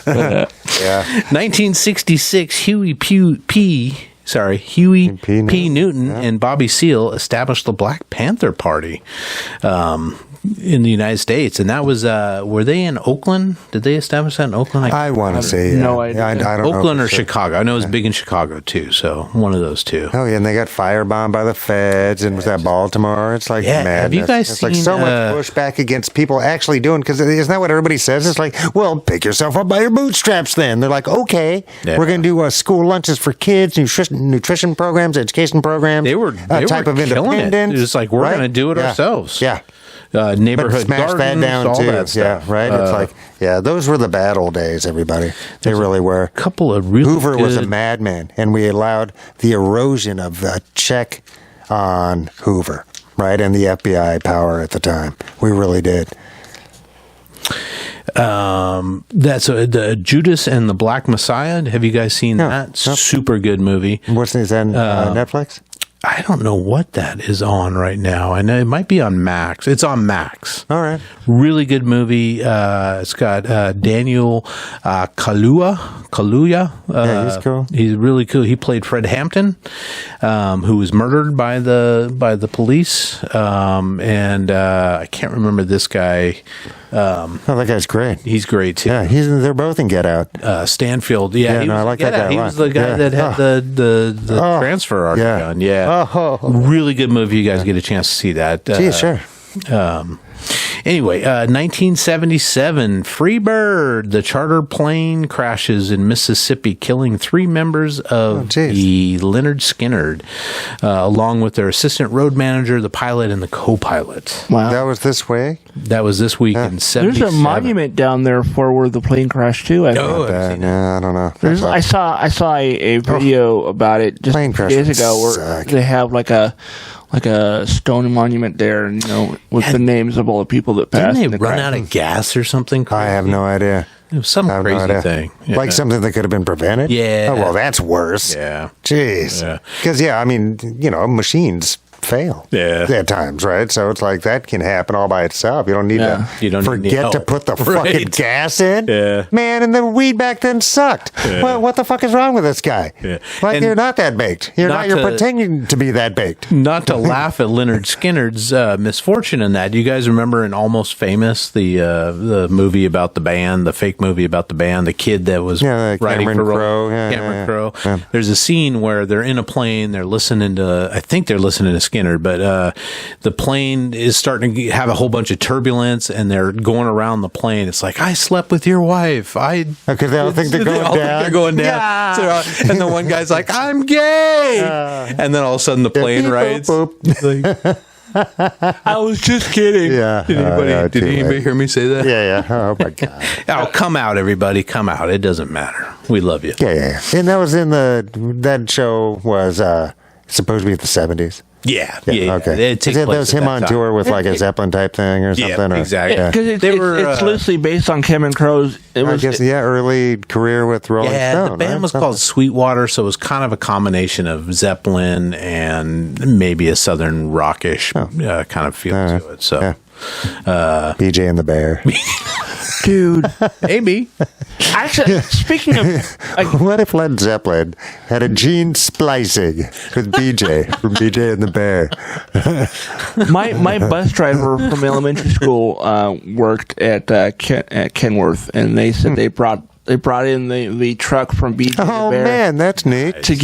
Yeah. 1966, Huey P. P. Newton and Bobby Seale established the Black Panther Party. in the United States, and that was were they in Oakland? Did they establish that in Oakland? I want to say no idea. I don't Oakland know or Chicago. I know it was big in Chicago too, so one of those two. Oh yeah, and they got firebombed by the feds, and was that Baltimore? It's like Yeah, madness. have you guys it's like seen, so much pushback against people actually doing, because isn't that what everybody says? It's like, well, pick yourself up by your bootstraps. Then they're like, okay, Yeah. we're going to do school lunches for kids, nutrition programs, education programs. They were type of killing it. independence. It was like, we're right? going to do it Yeah. ourselves. Yeah. Neighborhood But smash gardens, that down all too. that stuff. Yeah, right. It's like, yeah, those were the bad old days. Everybody, they really were. Couple of really Hoover was a good- madman, and we allowed the erosion of the check on Hoover, right, and the FBI power at the time. We really did. That's the Judas and the Black Messiah. Have you guys seen No, that? nope. Super good movie. What's is that Netflix? I don't know what that is on right now. I know it might be on Max. It's on Max. All right. Really good movie. It's got Daniel Kaluuya. Yeah, he's cool. He's really cool. He played Fred Hampton, who was murdered by the police. And I can't remember this guy. Oh, that guy's great. He's great too. Yeah, they're both in Get Out. Stanfield. Yeah, he no, was, I like that guy a He lot. was the guy Yeah. that had the transfer arc yeah. done. Yeah. Oh. Really good movie. You guys get a chance to see that. Gee, sure. Anyway, 1977, Freebird, the charter plane crashes in Mississippi, killing 3 members of geez. the Leonard Skinnerd, along with their assistant road manager, the pilot, and the co-pilot. Wow. That was this way. That was this week in 77. There's a monument down there for where the plane crashed too. I think. Oh, No, I don't know. I saw a video about it just Plane a few crash days would ago where suck. they have like a stone monument there, and with the names of all the people that passed. Didn't in they the run crash. out of gas or something? I have no idea. It was some I have no crazy idea. thing. Yeah. Like something that could have been prevented? Yeah. Oh, well, that's worse. Yeah. Jeez. Yeah. Because, I mean, machines fail Yeah. at times, right? So it's like that can happen all by itself. You don't need Yeah. to You don't need forget to help. put the Right. fucking gas in. Yeah. Man, and the weed back then sucked. Well, what the fuck is wrong with this guy? Yeah. Like, And you're not that baked. You're not to- pretending to be that baked. Not to laugh at Leonard Skinnerd's misfortune in that. Do you guys remember in Almost Famous, the movie about the band, the fake movie about the band, the kid that was Yeah, writing Cameron for Crowe. Yeah, Cameron yeah, Crowe? yeah. There's a scene where they're in a plane, they're listening to, I think they're listening to Skinner, but the plane is starting to have a whole bunch of turbulence, and they're going around the plane. It's like, I slept with your wife. Because they all think they're They going all think down. they're going down. Yeah. So they're all- and the one guy's like, I'm gay. And then all of a sudden the plane beep, rides. boop, Like, I was just kidding. Yeah. did too anybody late. hear me say that? Yeah. Oh, my God. Oh, come out, everybody. Come out. It doesn't matter. We love you. Yeah. And that was that show was supposed to be the 70s. Yeah. Okay. It takes that place was at him that on time. tour with like a Zeppelin type thing or something? Or, exactly. Yeah. Because They were, it's loosely based on Cameron Crowe's. It I was guess, early career with Rolling Yeah, Stone. the band right? was called Sweetwater, so it was kind of a combination of Zeppelin and maybe a southern rockish kind of feel to it. So, Yeah. BJ and the Bear. dude. maybe. Actually, speaking of, like, What if Led Zeppelin had a gene splicing with BJ from BJ and the Bear? my bus driver from elementary school worked at Kenworth, and they said they brought in the truck from BJ Oh the Bear man, that's neat. to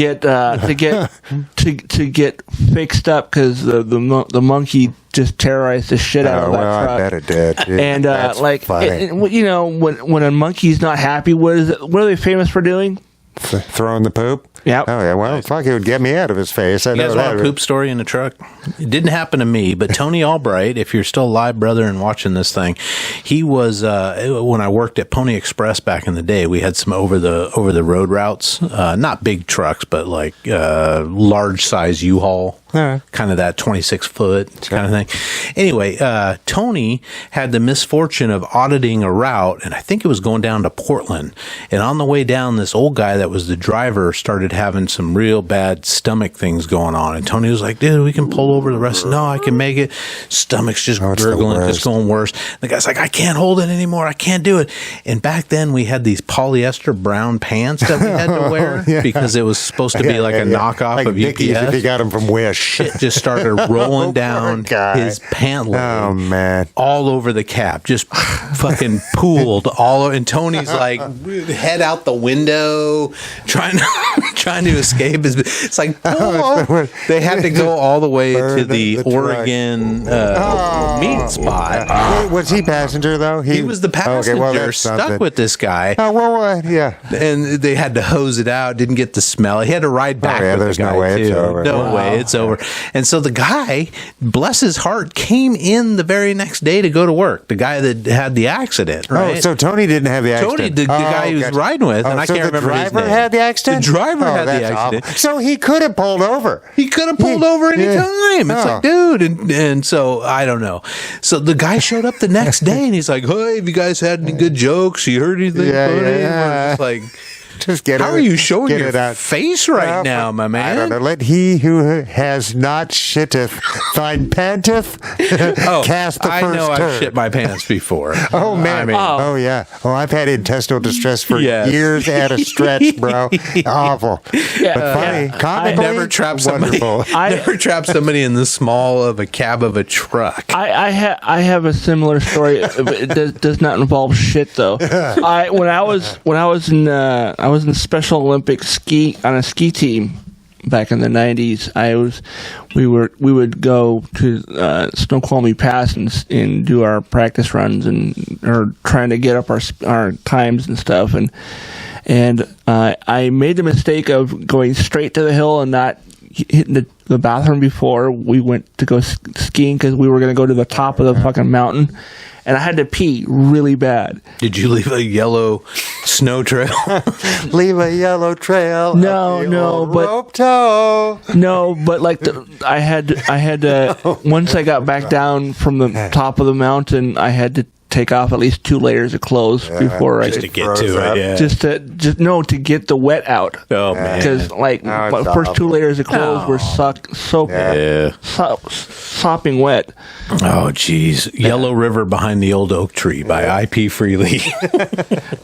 get fixed up because the monkey just terrorized the shit out Oh of that well, truck. I bet it did. Yeah, And that's funny. when a monkey's not happy, what are they famous for doing? Throwing the poop. Yep. Oh yeah. Well, fuck, it would get me out of his face. I You know guys that. want a poop story in a truck? It didn't happen to me, but Tony Albright, if you're still alive, brother, and watching this thing, he was when I worked at Pony Express back in the day. We had some over the road routes, not big trucks, but like large size U-Haul, kind of that 26-foot kind of thing. Anyway, Tony had the misfortune of auditing a route, and I think it was going down to Portland. And on the way down, this old guy that was the driver started having some real bad stomach things going on. And Tony was like, dude, we can pull over the rest. No, I can make it. Stomach's just Oh, it's the gurgling, worst. just going worse. The guy's like, I can't hold it anymore. I can't do it. And back then we had these polyester brown pants that we had to wear Yeah. because it was supposed to be like a knockoff like of Dickies if you UPS. got them from Wish. shit just started rolling down guy. his pant leg. Oh, man. All over the cab, just fucking pooled all over. And Tony's like head out the window, trying to escape. It's like they had to go all the way to the Oregon meat spot. Wait, was he passenger though? He was the passenger, that's stuck something. with this guy. Oh well, yeah. And they had to hose it out. Didn't get the smell. He had to ride back. yeah, with there's the guy no way it's too. over. No Wow. way it's over. And so the guy, bless his heart, came in the very next day to go to work. The guy that had the accident. Right? Oh, so Tony didn't have the accident. Tony, the guy he was riding with, and I so can't remember his the driver name. had the accident. The driver had the that's accident. awful. So he could have pulled over. He could have pulled over any time. It's Oh. like, dude, and so I don't know. So the guy showed up the next day, and he's like, "Hey, have you guys had any good jokes? You heard anything funny?" And we're just like, Just get how it. are you showing get your it out. face right now, my man? I don't know. Let he who has not shitteth find panteth. Cast the I first know turd. I've shit my pants before. Oh man! I mean, oh yeah! Oh, I've had intestinal distress for Yes. years at a stretch, bro. Awful, but funny. Comically, never trap somebody. wonderful. Never trap somebody in the small of a cab of a truck. I have a similar story. It does not involve shit though. When I was in Special Olympics ski on a ski team back in the 90s. We would go to Snoqualmie Pass and do our practice runs or trying to get up our times and stuff and I made the mistake of going straight to the hill and not hitting the bathroom before we went to go skiing because we were going to go to the top of the fucking mountain. And I had to pee really bad. Did you leave a yellow snow trail? Leave a yellow trail. No, up the no, old but- rope toe. No, but like I had to once I got back down from the top of the mountain, I had to take off at least 2 layers of clothes before I Just to get froze to up. it, yeah. to get the wet out. Oh, man. Because like No, my it's first 2 awful. layers of clothes were soaking, Yeah. sopping wet. Oh, geez. Yellow River Behind the Old Oak Tree by I.P. Freely.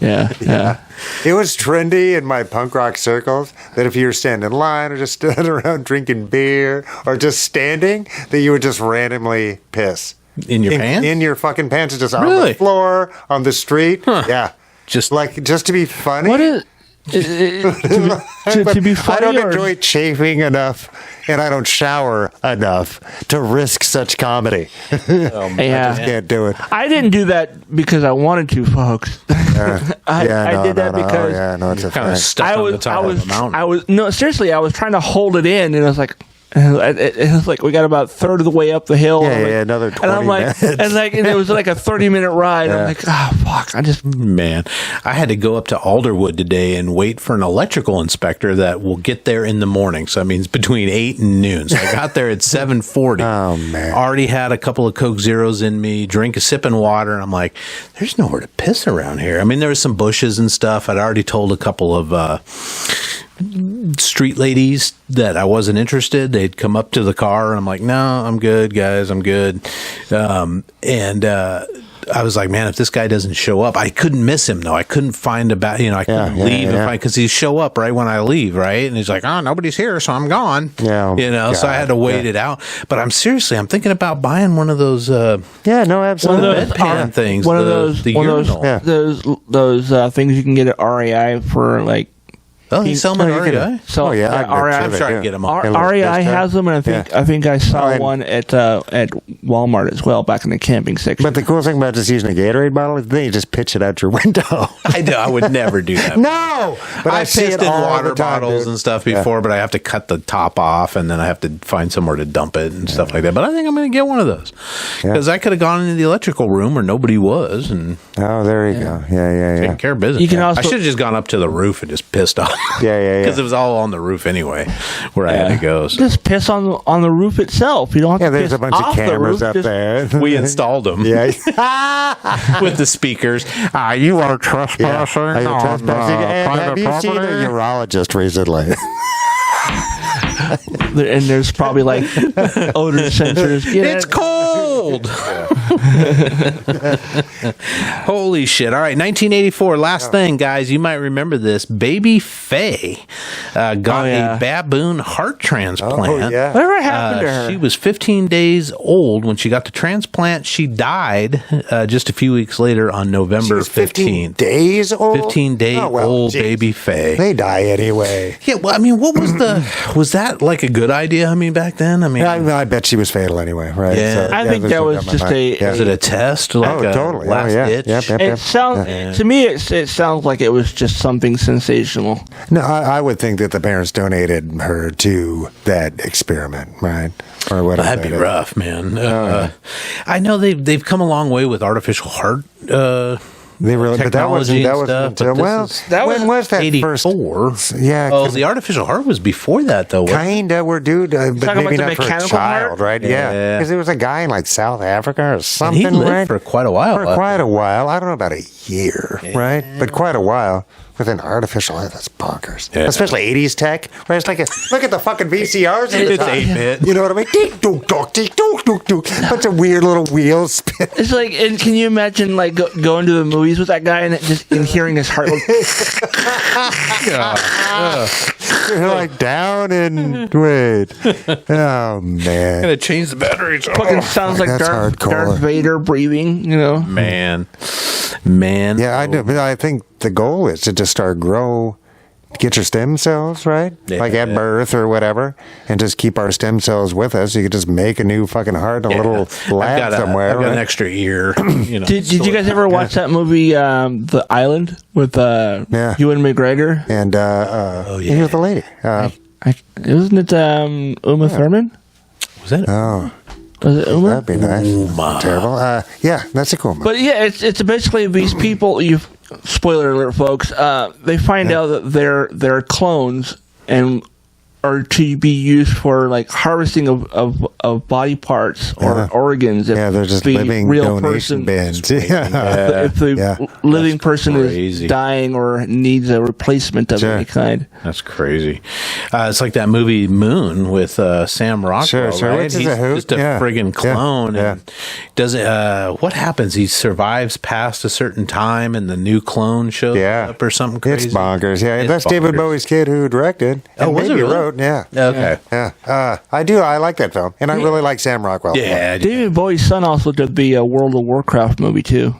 Yeah. It was trendy in my punk rock circles that if you were standing in line or just standing around drinking beer or just standing, that you would just randomly piss. In your pants? In your fucking pants, just on Really? the floor, on the street. Yeah. Just Just to be funny. What is to be funny? I don't or- enjoy chafing enough, and I don't shower enough to risk such comedy. Yeah. Can't do it. I didn't do that because I wanted to, folks. I did that because it's a kind of fact. stuck on the top of the mountain. no, seriously, I was trying to hold it in, and I was like, it was like we got about a third of the way up the hill. Yeah, and I'm like- another And I'm 20 like, minutes. and it was like a 30-minute ride. I'm like, fuck, I just. Man, I had to go up to Alderwood today and wait for an electrical inspector that will get there in the morning. So that means between 8 and noon. So I got there at 7:40. Oh, man. Already had a couple of Coke Zeros in me, sipping water, and I'm like, there's nowhere to piss around here. I mean, there was some bushes and stuff. I'd already told a couple of street ladies that I wasn't interested. They'd come up to the car and I'm like, no, I'm good, guys, I'm good. I was like, man, if this guy doesn't show up, I couldn't miss him though. I couldn't find I couldn't leave because he'd show up right when I leave, right? And he's like, oh, nobody's here, so I'm gone. Yeah, so I had to wait it out. But I'm thinking about buying one of those no, absolutely. bedpan things. One of those things you can get at REI for like. Oh, they sell them at REI? So I can REI. I'm sure I can get them all. REI has them, and I think I saw and- one at Walmart as well back in the camping section. But the cool thing about just using a Gatorade bottle is then you just pitch it out your window. I would never do that. No, but I I've see pissed it in all water the time, bottles dude. and stuff before, but I have to cut the top off and then I have to find somewhere to dump it and stuff like that. But I think I'm going to get one of those because I could have gone into the electrical room where nobody was and Oh, there you go. Yeah. taken care of business. You can also- I should have just gone up to the roof and just pissed off. Yeah. Because it was all on the roof anyway, where I had to go. So. Just piss on the roof itself. You don't have Yeah, to there's piss a bunch of off the cameras roof, up just- there. We installed them Yeah. with the speakers. You are trespassing Are you trespassing? And have you seen a urologist recently? And there's probably like odor sensors. Yeah, It's cold. old. Holy shit. All right, 1984, last thing, guys. You might remember this. Baby Faye got a baboon heart transplant. Oh, yeah. Whatever happened to her? She was 15 days old when she got the transplant. She died just a few weeks later on November 15th. Days old? 15 day old geez. Baby Faye. They die anyway. Yeah, well, I mean, what was was that like a good idea? I mean, back then? I mean, I bet she was fatal anyway, right? Yeah. I think that was just was it a test? Like a totally. last ditch? It sounds to me. It sounds like it was just something sensational. No, I would think that the parents donated her to that experiment, right? Or whatever. That'd be rough, man. I know they've come a long way with artificial heart. They really, but that wasn't until, well, when was that 84. first? Yeah. Oh, the artificial heart was before that, though. Kinda, but maybe not for a child, heart? right? Yeah, because there was a guy in like South Africa or something, And he lived right? for quite a while. For quite a while. I don't know, about a year, right? But quite a while. With an artificial heart, that's bonkers. Yeah. Especially 80s tech, where it's like, look at the fucking VCRs. It's 8-bit. You know what I mean? Tick, dook, dook, tick, dook, dook, dook. Bunch of weird little wheels spin. It's like, and can you imagine like going to the movies with that guy and hearing his heart? You're like down and wait. Oh man. Gonna change the batteries. Fucking sounds like that's Darth Vader breathing. You know, Man. Yeah, I know, but I think the goal is to just start get your stem cells, right? Yeah. Like at birth or whatever, and just keep our stem cells with us. You could just make a new fucking heart in a little lab somewhere. I've got an right? extra ear. You know, did you guys ever watch that movie, The Island, with Ewan McGregor? And here's the lady. Wasn't it Uma Thurman? Was that? Oh, Was it Uma? that'd be nice. Uma. Terrible. Yeah, that's a cool movie. But yeah, it's basically these people. Spoiler alert, folks. They find out that they're clones and are to be used for like harvesting of body parts or organs. If they're just the living real donation person, bins. if the living person is dying or needs a replacement of any kind. That's crazy. It's like that movie Moon with Sam Rockwell. Sure. Right? Which is He's just a friggin' clone. Yeah. And does it? What happens? He survives past a certain time, and the new clone shows up or something crazy. It's bonkers. Yeah, It's that's bonkers. David Bowie's kid who directed. Oh, and was it maybe really? wrote. Yeah. Okay. Yeah. I do. I like that film, and I really like Sam Rockwell. Yeah. David Bowie's son also did the World of Warcraft movie too.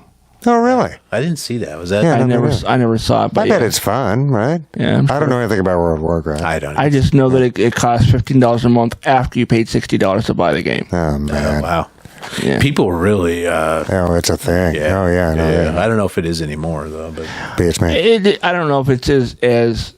Oh, really? I didn't see that. Was that? Yeah, I never saw it. But I bet it's fun, right? Yeah, I'm I don't know anything about World of Warcraft. I don't know. I just know that it costs $15 a month after you paid $60 to buy the game. Oh Oh, man. wow. Yeah. People really. Oh, it's a thing. Yeah. Oh yeah. No, yeah. I don't know if it is anymore though, but Bitch, man. I don't know if it's as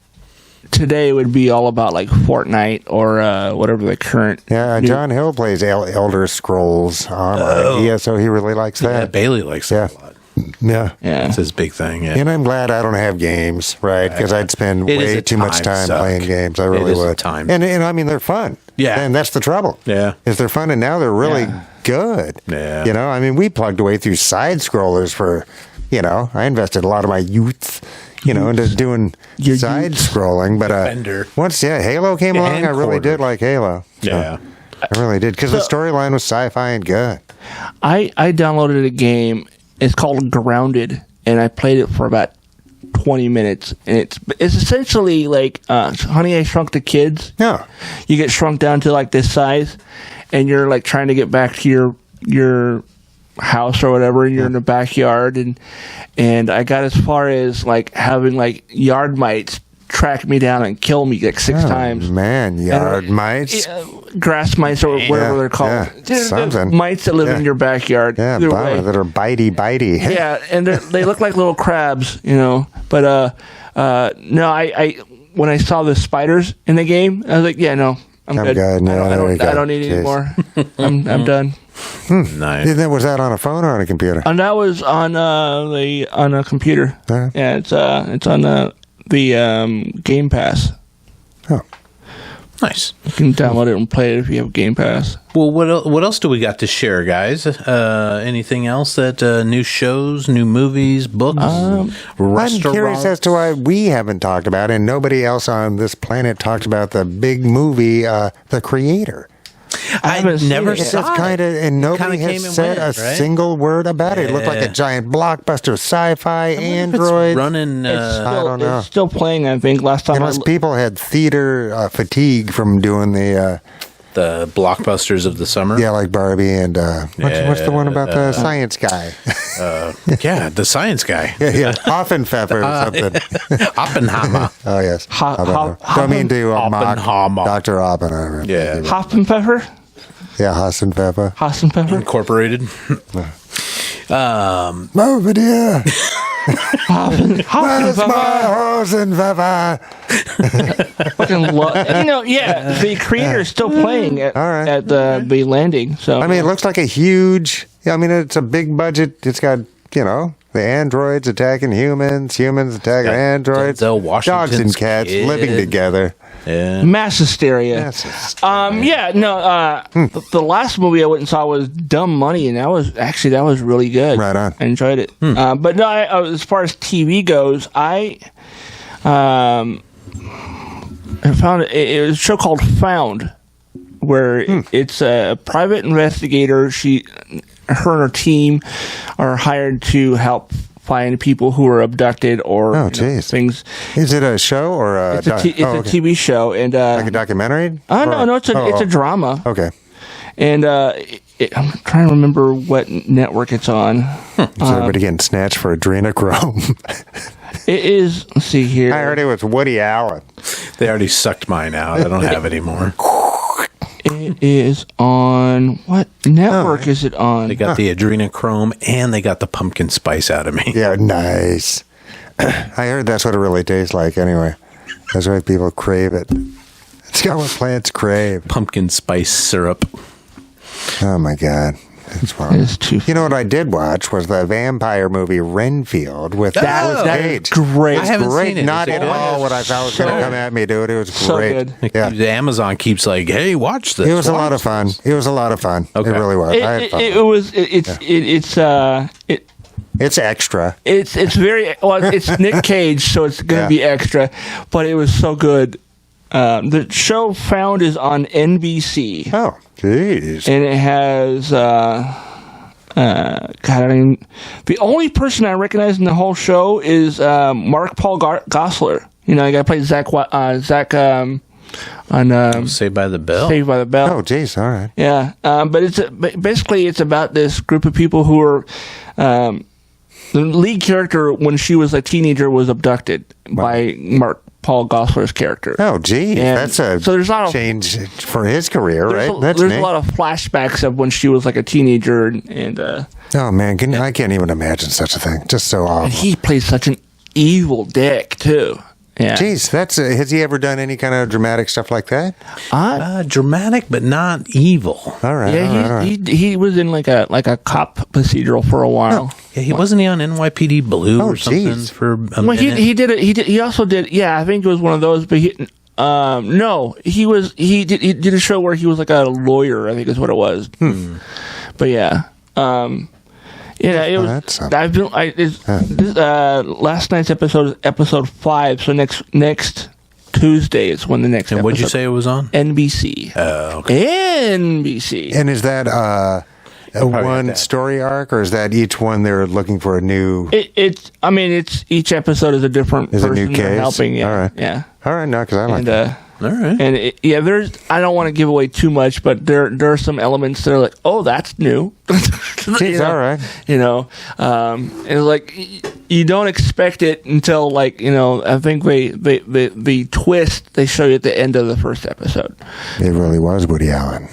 today would be all about like Fortnite or whatever the current. Yeah, John Hill plays Elder Scrolls armor. Oh. Yeah, so he really likes yeah, that. Bailey likes that a lot. Yeah. Yeah. That's his big thing. Yeah. And I'm glad I don't have games, right? Because I'd spend It is way a too much time time suck. playing games. I It really is a would. time. And I mean, they're fun. Yeah. And that's the trouble. Yeah. Is they're fun, and now they're really good. Yeah. You know, I mean, we plugged away through side scrollers for, I invested a lot of my youth, into doing side scrolling. But Defender. once Halo came along, and I really did Quarter. like Halo. So Yeah. I really did, because the storyline was sci-fi and good. I downloaded a game. It's called Grounded, and I played it for about 20 minutes. And it's essentially like Honey, I Shrunk the Kids. Yeah. You get shrunk down to like this size, and you're like trying to get back to your house or whatever, and you're in the backyard, and I got as far as like having like yard mites track me down and kill me like 6 times. Man, yard mites. Grass mites or whatever they're called. Yeah, The something. mites that live in your backyard. Yeah, Either bummer way. that are bitey. Yeah, and they look like little crabs, But no, I when I saw the spiders in the game, I was like, yeah, no, I'm good. No, I don't need any more. I'm done. Nice. Was that on a phone or on a computer? And that was on a computer. Yeah. Yeah, it's on the Game Pass. Oh. Nice. You can download it and play it if you have Game Pass. Well, what else do we got to share, guys? Anything else that new shows, new movies, books, I'm curious as to why we haven't talked about, and nobody else on this planet talked about the big movie, The Creator. I haven't seen never it yet. saw It's kind of, and nobody Kinda has came and said went, a right? single word about it. It looked like Yeah. a giant blockbuster sci-fi If it's android. running. It's I don't know. It's still playing, I think. Last time Unless people had theater fatigue from doing the, the blockbusters of the summer. like Barbie and what's the one about the science guy? Yeah, the science guy. yeah, Hoffenpfeffer or something. Oppenheimer. Oh yes. Ho- Don't mean to mock Oppenheimer. Dr. Oppenheimer. Yeah. Hoppenpfeffer? Yeah, Hassenpfeffer. Hoppenpfeffer? Incorporated. Over there. Where's Hoppenpfeffer? my Hassenpfeffer? Yeah, the creator is still playing at, All right. at the landing. So I mean, it looks like a huge. I mean, it's a big budget. It's got the androids attacking humans, humans attacking Got androids, Denzel Washington's dogs and cats kid. living together. Yeah. mass hysteria. That's just- The last movie I went and saw was Dumb Money, and that was really good. Right on. I enjoyed it. But no, as far as TV goes, I found it was a show called Found, where it's a private investigator. Her and her team are hired to help find people who are abducted or geez. things. Is it a show or a? It's a TV show, and like a documentary? no, it's Oh, a drama. Okay. And I'm trying to remember what network it's on. Is everybody getting snatched for adrenochrome? It is. Let's see here. I heard it was Woody Allen. They already sucked mine out. I don't have it anymore. It is on what network is it on? They got the adrenochrome and they got the pumpkin spice out of me. Yeah, nice. I heard that's what it really tastes like. Anyway, that's why people crave it. It's got what plants crave. Pumpkin spice syrup. Oh my god, it's wrong. It's too. You know what I did watch was the vampire movie Renfield with Nicolas That is Cage. great. I haven't Great, seen it. not Is it at good? all what I thought was going to come at me, dude. It was So great. good. Yeah, The Amazon keeps like, hey, watch this. it was a Watch lot of fun. this. It was a lot of fun. Okay. It really was. I had fun. It's extra. It's very well. It's Nick Cage, so it's going to Yeah. be extra. But it was so good. The show Found is on NBC, Oh, jeez. and it has. The only person I recognize in the whole show is Mark Paul Gosselaar. You know, the guy played Zach on Saved by the Bell. Saved by the Bell. Oh, jeez. All right. Yeah, but basically it's about this group of people who are. The lead character, when she was a teenager, was abducted by Mark Paul Gosselaar's character. Oh, geez. And That's a so there's not a- change for his career, There's, right? a, That's there's neat. a lot of flashbacks of when she was like a teenager, and Oh man, I can't even imagine such a thing. Just so awful. he plays such an evil dick too. Yeah, Jeez, that's has he ever done any kind of dramatic stuff like that? Dramatic, but not evil. All right, yeah, all right. he was in like a cop procedural for a while. Yeah, he wasn't he on NYPD Blue Oh, or something geez. for a Well, minute? he also did. Yeah, I think it was one of those. But he did a show where he was like a lawyer. I think is what it was. But yeah, it was. that's something. I've been. Last night's episode is episode 5. So next Tuesday is when the next. And what'd you episode- say it was on? NBC. Oh, okay. NBC. And is that a probably one not that. story arc, or is that each one they're looking for a new? It's each episode is a different Is a person new they're case? helping. Yeah, All right. yeah. All right, no, because I like And that. All right. And there's. I don't want to give away too much, but there are some elements that are like, oh, that's new. Jeez, all right. You know, and it's like you don't expect it until like I think the twist they show you at the end of the first episode. It really was Woody Allen.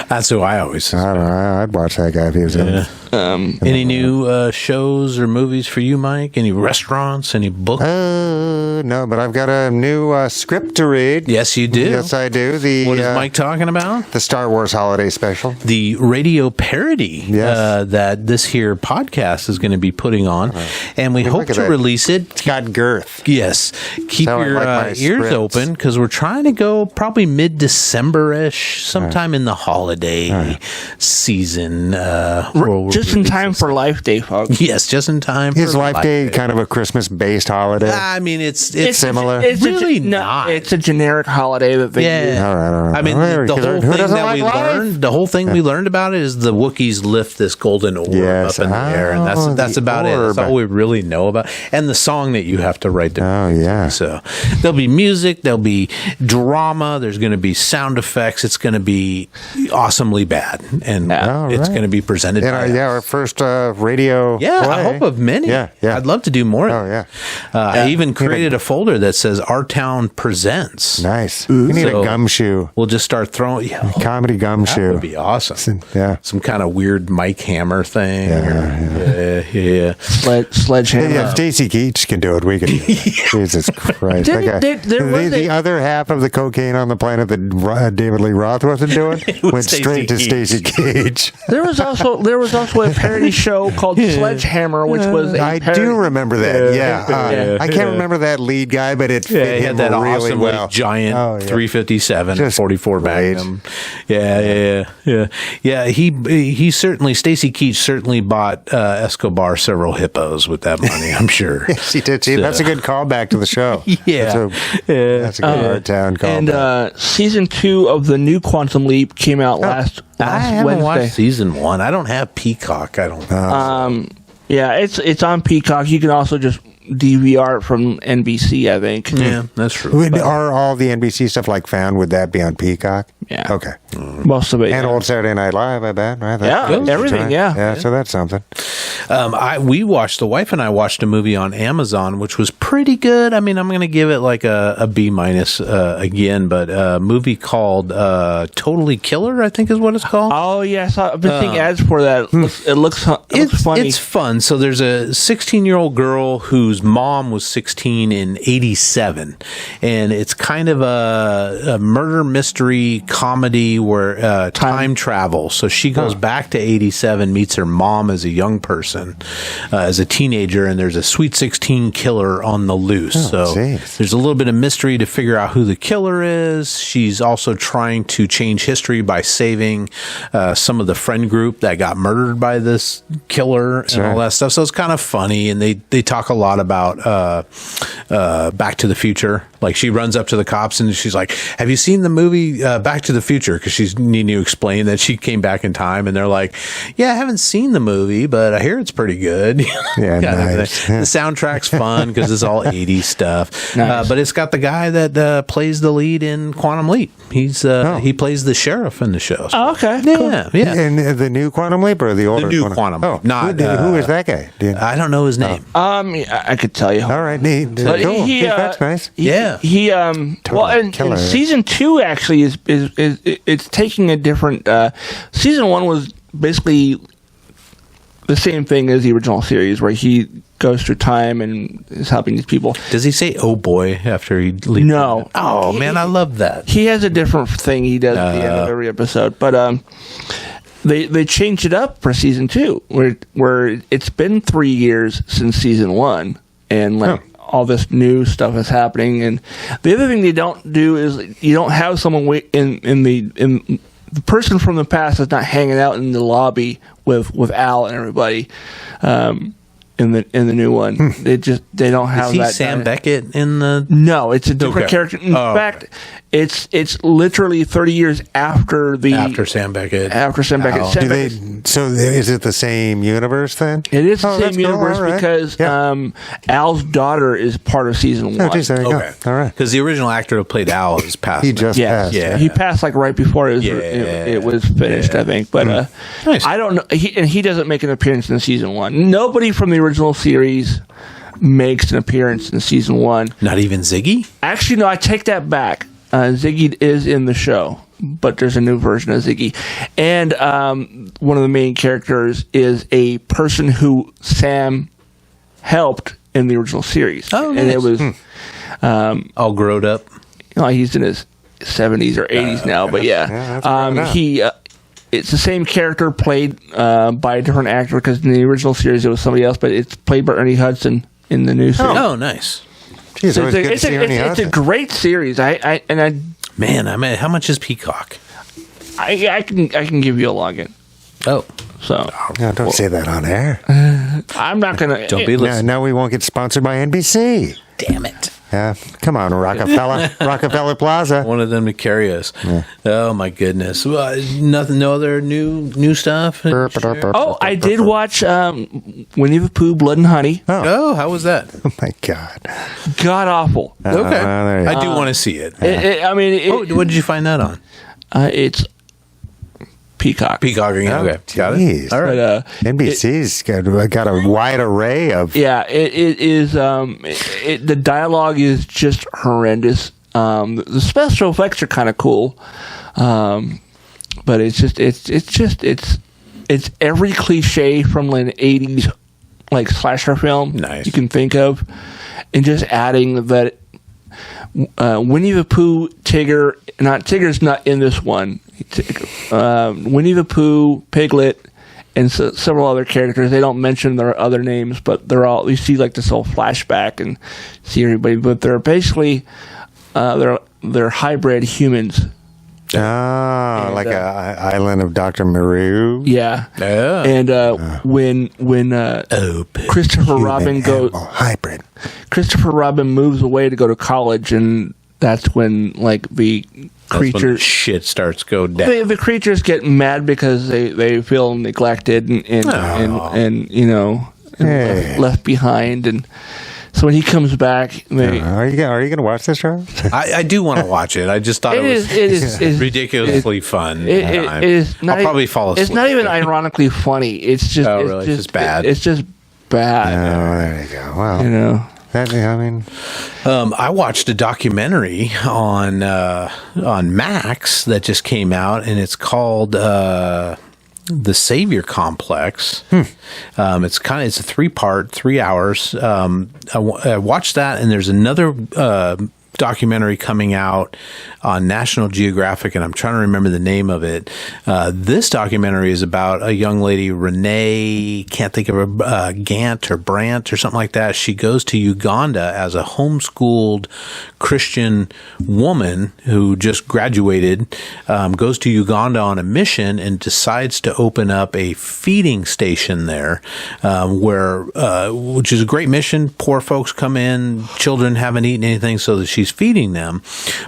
That's who I always I don't know. I'd watch that guy if he was in it. Any new shows or movies for you, Mike? Any restaurants? Any books? No, but I've got a new script to read. Yes, you do. Yes, I do. What is Mike talking about? The Star Wars holiday special. The radio parody Yes. that this here podcast is going to be putting on, and we Look hope at to that. release it. It's got girth. Yes, keep So I your like my ears scripts. open because we're trying to go probably mid-December-ish, sometime in the holiday season. We're just in time for Life Day, folks. Yes, just in time. Is for Life Day kind of a Christmas-based holiday? I mean, it's similar. It's really no, not. It's a generic holiday that they do. Yeah. All right. I mean, Whatever, the 'cause whole who thing doesn't that like we life? learned, the whole thing we learned about it is the Wookiees lift this golden orb Yes. up in the air, and Oh, that's the about it. orb. That's all we really know about. And the song that you have to write down. Oh, yeah. So there'll be music, there'll be drama, there's going to be sound effects. It's going to be awesomely bad, and All it's right. going to be presented. And by our first radio. Yeah, I play. hope of many. Yeah. I'd love to do more. Oh, yeah. I even created a folder that says Our Town Presents. Nice. You need So- a gumshoe. We'll just start throwing. Yeah, Comedy that gumshoe. would be awesome. Yeah. Some kind of weird Mike Hammer thing. Yeah. Sledgehammer. Yeah, if Stacy Keach can do it, we can do it. Jesus Christ. There- That guy- there was the a- other half of the cocaine on the planet that David Lee Roth wasn't doing went Stacey straight to Keach. Stacy Keach. There was also a parody show called Sledgehammer, which was a I parody. do remember that. Yeah. I can't remember that lead guy, but it Yeah, fit he him had that really awesome well. like, giant Oh, yeah. 357 Just 44 great. Magnum. Yeah. He certainly, Stacy Keach certainly bought Escobar several hippos with that money, I'm sure. Yes, he did. See, that's a good callback to the show. Yeah. That's a good Our Town callback. And season 2 of the new Quantum Leap came out last I haven't Wednesday. watched season 1. I don't have Peacock. I don't. Yeah, it's on Peacock. You can also just DVR it from NBC, I think. Yeah, that's true. Are all the NBC stuff like found? Would that be on Peacock? Yeah. Okay. Most of it. And yeah. old Saturday Night Live, I bet. Right? Yeah, goes to everything, try. yeah. Yeah, so that's something. The wife and I watched a movie on Amazon, which was pretty good. I mean, I'm going to give it like a B minus again, but a movie called Totally Killer, I think is what it's called. Oh, yeah. I've been seeing ads for that. It looks funny. It's fun. So there's a 16-year-old girl whose mom was 16 in 87, and it's kind of a murder mystery comedy where time travel. So she goes back to 87, meets her mom as a young person, as a teenager, and there's a Sweet 16 killer on the loose. So jeez. there's a little bit of mystery to figure out who the killer is. She's also trying to change history by saving some of the friend group that got murdered by this killer and all that stuff. So it's kind of funny, and they talk a lot about Back to the Future. Like she runs up to the cops and she's like, "Have you seen the movie Back to the Future?" Because she's needing to explain that she came back in time, and they're like, "Yeah, I haven't seen the movie, but I hear it's pretty good." Yeah, Kind of nice. thing. The soundtrack's fun because it's all 80s stuff. Nice. But it's got the guy that plays the lead in Quantum Leap. He plays the sheriff in the show. So- Oh, okay. Yeah. And the new Quantum Leap or the older new Quantum Oh, Leap, not, who is that guy? I don't know his name. I could tell you. All right, neat. But Cool. he, Yeah, that's nice. Yeah. He well, and killer. season 2 actually is it's taking a different. Season 1 was basically the same thing as the original series, where he goes through time and is helping these people. Does he say "Oh boy" after he leaves? No. Oh man, I love that. He has a different thing he does at the end of every episode, but they changed it up for season 2, where it's been 3 years since season 1, and like. All this new stuff is happening, and the other thing they don't do is you don't have someone in the person from the past is not hanging out in the lobby with Al and everybody. In the new one, they don't have Is he that. Sam Beckett in the? No, it's a different Okay. character. In Oh, fact, it's literally 30 years after After Sam Beckett. Sam Beckett. Oh. Sam Do they? Beckett- So is it the same universe then? It is the Oh, same that's cool. universe All right. because Yeah. Al's daughter is part of season Oh, 1. geez, there you Okay. go. All right. Because the original actor who played Al is passed. He just Yeah, passed. Yeah. He passed like right before it Yeah. was finished, I think. But Nice. I don't know. He doesn't make an appearance in season 1. Nobody from the original series makes an appearance in season 1. Not even Ziggy. Actually, no, I take that back. Ziggy is in the show, but there's a new version of Ziggy. And one of the main characters is a person who Sam helped in the original series. Oh, And it nice. was, All grown up. he's in his 70s or 80s now, but Yeah, that's grown up. It's the same character played by a different actor, because in the original series it was somebody else, but it's played by Ernie Hudson in the new series. Oh, nice. Geez, So always good to it's see Ernie a Hudson. great series. I Man, I mean, how much is Peacock? can give you a login. Oh, So No, don't say that on air. I'm not gonna. don't be listening. Now we won't get sponsored by NBC. Damn it. Yeah, come on, Rockefeller Plaza. One of them to carry us. Oh my goodness. Nothing. No other new stuff. Oh, I did watch Winnie the Pooh, Blood and Honey. Oh, how was that? Oh my God. God awful. Okay, there you I do want to see it. I mean, What did you find that on? it's Peacock. Peacocking. Okay, got Jeez. it. All right. But NBC's got a wide array of. yeah, it is. The dialogue is just horrendous. The special effects are kind of cool, but it's every cliche from an '80s like slasher film Nice. you can think of, and just adding that Winnie the Pooh, Tigger's not in this one. Winnie the Pooh, Piglet, and several other characters. They don't mention their other names, but they're all. You see like this whole flashback and see everybody, but they're basically they're hybrid humans. Oh, like a island of Dr. Maru. Yeah, Yeah. and when Christopher Robin Animal hybrid. Christopher Robin moves away to go to college, and that's when like the That's when creatures. shit starts go down. The creatures get mad because they feel neglected and you know Hey. left behind, and so when he comes back, they, Are you going to watch this, Charles? I do want to watch it. I just thought it was ridiculously fun. it is not. I'll probably fall asleep. It's not even ironically funny. It's just. Oh, really? It's just bad? It's just bad. Oh, there you go. Well, You know. I mean, I watched a documentary on Max that just came out, and it's called The Savior Complex. It's a 3-part, 3 hours. I watched that, and there's another documentary coming out on National Geographic, and I'm trying to remember the name of it. This documentary is about a young lady, Renee, can't think of her, Gant or Brant or something like that. She goes to Uganda as a homeschooled Christian woman who just graduated, goes to Uganda on a mission and decides to open up a feeding station there, which is a great mission. Poor folks come in, children haven't eaten anything, so that she's feeding them.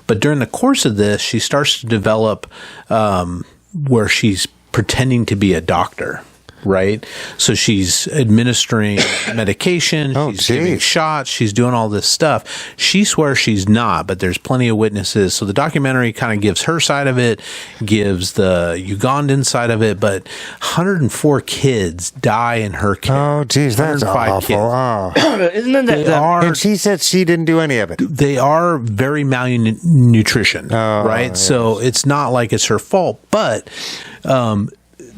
But during the course of this, she starts to develop where she's pretending to be a doctor. Right? So she's administering medication, she's giving shots, she's doing all this stuff. She swears she's not, but there's plenty of witnesses. So the documentary kind of gives her side of it, gives the Ugandan side of it, but 104 kids die in her care. oh, geez, that's 105 awful. kids. Oh. Isn't that And she said she didn't do any of it. They are very malnutrition, right? yes. So it's not like it's her fault, but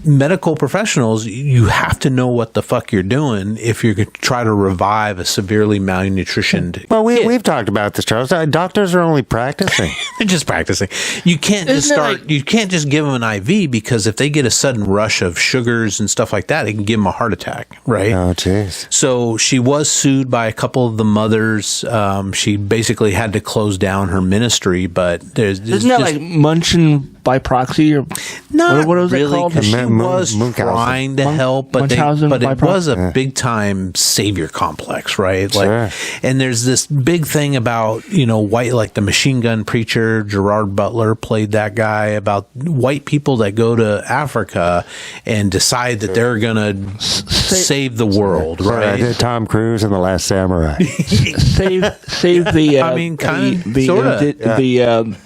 medical professionals, you have to know what the fuck you're doing if you're going to try to revive a severely malnutritioned Well, kid. we've talked about this, Charles. Doctors are only practicing. They're just practicing. You can't just Isn't it start. like- You can't just give them an IV, because if they get a sudden rush of sugars and stuff like that, it can give them a heart attack, right? Oh, jeez. So she was sued by a couple of the mothers. She basically had to close down her ministry, but there's Isn't that just like Munchkin by proxy or not what was it really, called? 'cause she Moon- was Munchausen. trying to help, but Munchausen it by was proxy. a big time savior complex, right? Sure. And there's this big thing about white, like the Machine Gun Preacher, Gerard Butler played that guy, about white people that go to Africa and decide that they're gonna save the world, Right. right? Tom Cruise in The Last Samurai. save the I mean, kinda, the sorta.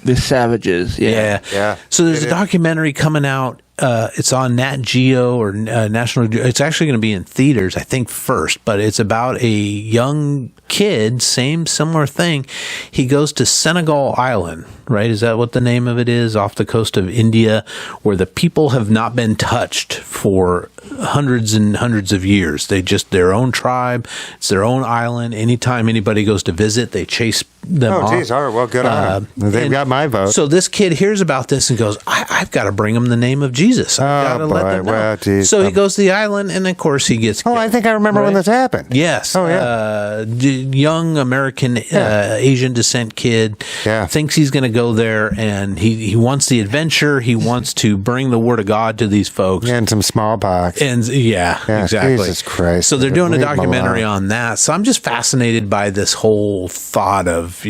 the savages. Yeah. Yeah. So there's a documentary coming out. It's on Nat Geo or National. It's actually going to be in theaters, I think, first. But it's about a young kid, similar thing. He goes to Senegal Island, right? Is that what the name of it is? Off the coast of India, where the people have not been touched for hundreds and hundreds of years. They just, their own tribe. It's their own island. Anytime anybody goes to visit, they chase them Oh, off. geez. All right. Well, good on them. They've and got my vote. So this kid hears about this and goes, I've got to bring him the name of Jesus. Jesus, I gotta let boy. them know. Well, geez. So he goes to the island, and of course he gets. Oh, I think I remember when Right. this happened. Yes. Oh, yeah. Young American Asian descent kid Yeah. thinks he's going to go there, and he wants the adventure. He wants to bring the word of God to these folks. And some smallpox. And Yeah, exactly. Jesus Christ. So they're doing a Leave 'em documentary alone. on that. So I'm just fascinated by this whole thought of,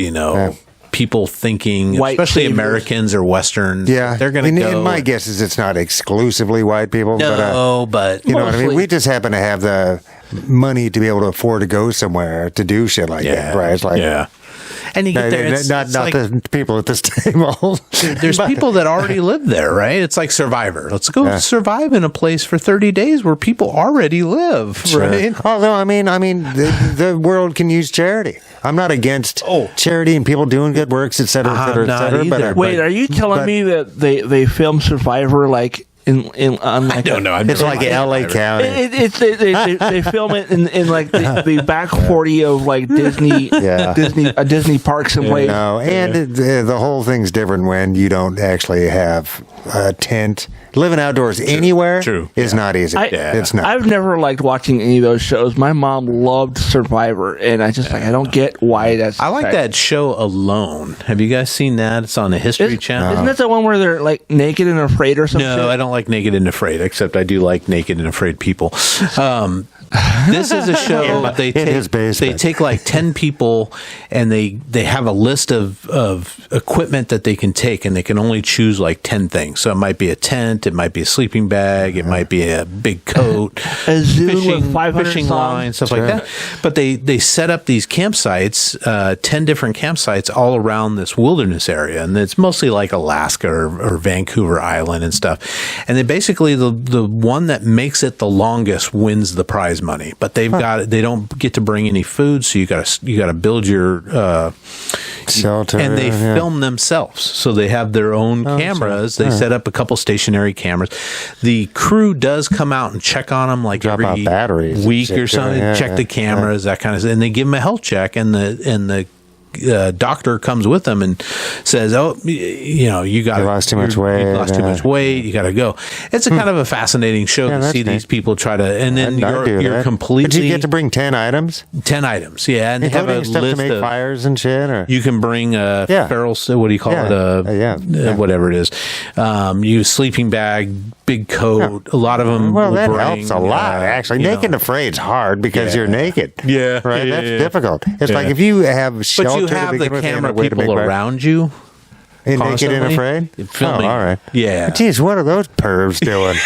people thinking, White especially saviors. Americans or Westerns, Yeah. they're going to go. And my guess is it's not exclusively white people. No, but, but you know what I mean? mostly. We just happen to have the money to be able to afford to go somewhere to do shit like that, right? It's like, yeah. And you get there, it's not like- the people at this table. There's people that already live there, right? It's like Survivor. Let's go survive in a place for 30 days where people already live, right? Although, I mean, the world can use charity. I'm not against charity and people doing good works, et cetera, et cetera, et not cetera. either. But Wait, are you telling me that they filmed Survivor like on like I don't know. it's like LA County. they film it in like the back 40 of like Disney Disney parks and places. No, and the whole thing's different when you don't actually have a tent. Living outdoors anywhere is not easy. It's not. I've never liked watching any of those shows. My mom loved Survivor, and I don't get why that's. I like that show Alone. Have you guys seen that? It's on the History Channel. Isn't that the one where they're like naked and afraid or something? No, I don't like Naked and Afraid, except I do like Naked and Afraid people. This is a show they take like 10 people and they have a list of equipment that they can take, and they can only choose like 10 things. So it might be a tent, it might be a sleeping bag, it might be a big coat, a zoo with 500 fishing songs. line, stuff like that. But they set up these campsites, 10 different campsites all around this wilderness area, and it's mostly like Alaska or Vancouver Island and stuff. And they basically the one that makes it the longest wins the prize money. But they don't get to bring any food, so you got to build your shelter, and they film themselves. So they have their own cameras. They set up a couple stationary cameras. The crew does come out and check on them like Drop out every batteries week and or shit, something. yeah, Check the cameras, that kind of stuff. And they give them a health check, and the doctor comes with them and says, you lost too much weight. You lost too much weight. You got to go. It's a kind of a fascinating show to see these people try to, and then you're completely. But you get to bring 10 items? 10 items, yeah. And they have including a stuff list to make of fires and shit? Or? You can bring a feral, what do you call it? Whatever it is. Use sleeping bag, big coat. A lot of them. Well, that bring, helps a lot, actually. Naked and Afraid's hard because you're naked. Yeah. Right? Yeah, That's difficult. It's like if you have shelter but you have to the begin with, camera and a way to people make fire. around you. And Naked and Afraid? Filming. Oh, all right. Yeah. Geez, what are those pervs doing?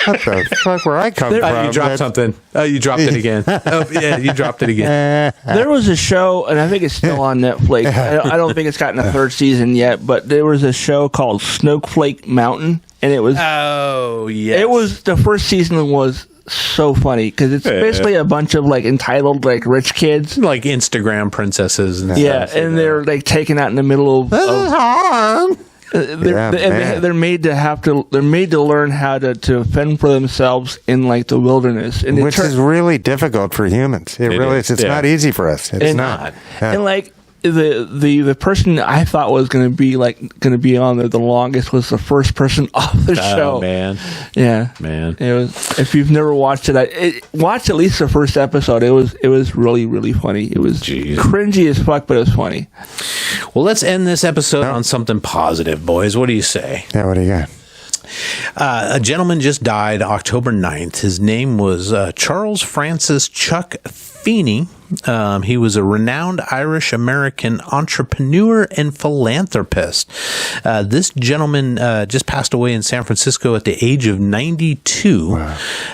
What the fuck, where I come from? You dropped something. Oh, you dropped it again. Oh, yeah, you dropped it again. There was a show, and I think it's still on Netflix. I don't think it's gotten a third season yet, but there was a show called Snowflake Mountain, and it was. Oh, yeah. It was the first season was so funny because it's basically a bunch of like entitled like rich kids, like Instagram princesses. And stuff. and they're like taken out in the middle of. They're made to learn how to fend for themselves in like the wilderness, and which is really difficult for humans. It really is. It's not easy for us. It's not. And like the person I thought was going to be on there the longest was the first person off the show. Oh, man. Yeah, man. It was. If you've never watched it, watch at least the first episode. It was really, really funny. It was cringy as fuck, but it was funny. Well, let's end this episode on something positive, boys. What do you say? Yeah, what do you got? A gentleman just died October 9th. His name was Charles Francis Chuck Feeney. He was a renowned Irish-American entrepreneur and philanthropist. This gentleman just passed away in San Francisco at the age of 92.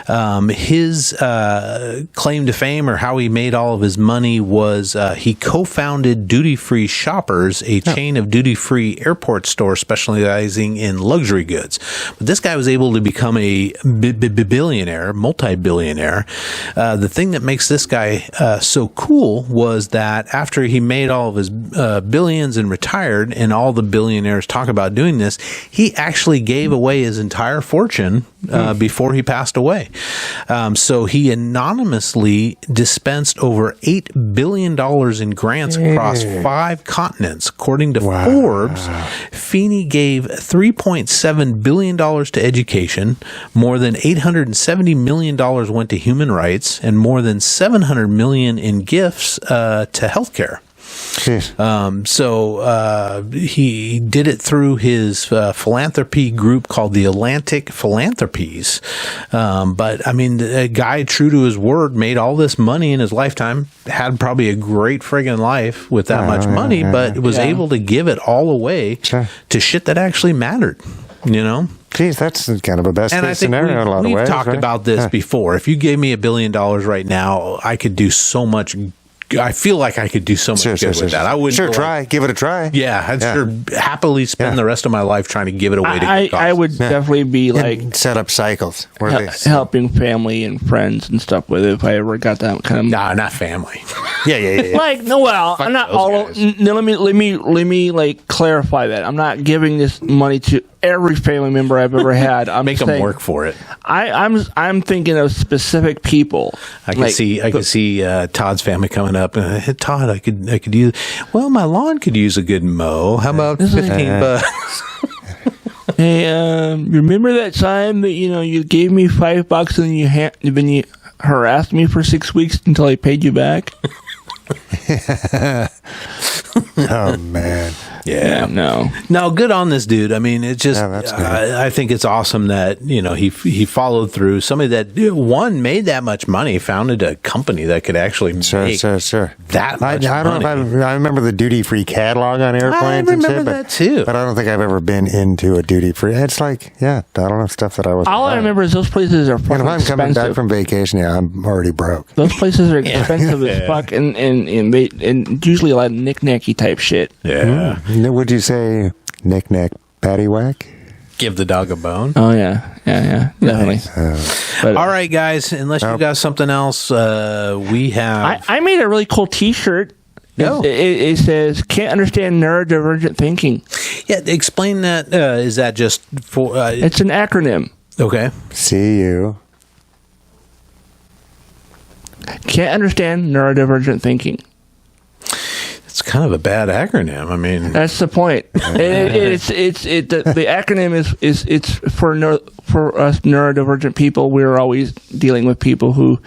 Wow. His claim to fame, or how he made all of his money, was he co-founded Duty Free Shoppers, a chain of duty-free airport stores specializing in luxury goods. But this guy was able to become a billionaire, multi-billionaire. The thing that makes this guy so cool was that after he made all of his billions and retired, and all the billionaires talk about doing this, he actually gave away his entire fortune before he passed away. So he anonymously dispensed over $8 billion in grants across 5 continents. According to Forbes, Feeney gave $3.7 billion to education, more than $870 million went to human rights, and more than $700 million in gifts to healthcare. So he did it through his philanthropy group called the Atlantic Philanthropies. But I mean, a guy true to his word made all this money in his lifetime, had probably a great friggin' life with that much money, but was able to give it all away to shit that actually mattered, you know? Geez, that's kind of a best case scenario in a lot of ways. We've talked about this before. If you gave me $1 billion right now, I could do so much. I feel like I could do so much good with that. I wouldn't try. Give it a try. Yeah, I'd sure happily spend the rest of my life trying to give it away to good causes. I would definitely be like set up cycles helping family and friends and stuff with it if I ever got that kind of. Nah, not family. Yeah. Like no, well, I'm not all. No, let me like clarify that. I'm not giving this money to every family member I've ever had. I'm Make them work for it. I'm thinking of specific people. I can see Todd's family coming up. Hey, Todd, I could use. Well, my lawn could use a good mow. How about $15? Hey, remember that time that you gave me $5 and then you harassed me for 6 weeks until I paid you back? Oh man. Yeah, no, good on this dude. I mean, it's just, I think it's awesome that, he followed through. Somebody that, made that much money, founded a company that could actually make that much money. I don't know if I remember the duty-free catalog on airplanes. I remember that too. But I don't think I've ever been into a duty-free. It's like, I don't know, stuff that I was. All I remember is those places are fucking expensive. If I'm coming back from vacation, I'm already broke. Those places are expensive as fuck, and usually a lot of knick-knacky type shit. Yeah. Would you say knick-knack, paddywhack? Give the dog a bone. Oh, yeah, definitely. But, all right, guys, unless you got something else, we have... I made a really cool T-shirt. No. It says, can't understand neurodivergent thinking. Yeah, explain that. Is that just for... it's an acronym. Okay. CU. Can't understand neurodivergent thinking. It's kind of a bad acronym. I mean, that's the point. The acronym is for us neurodivergent people. We're always dealing with people who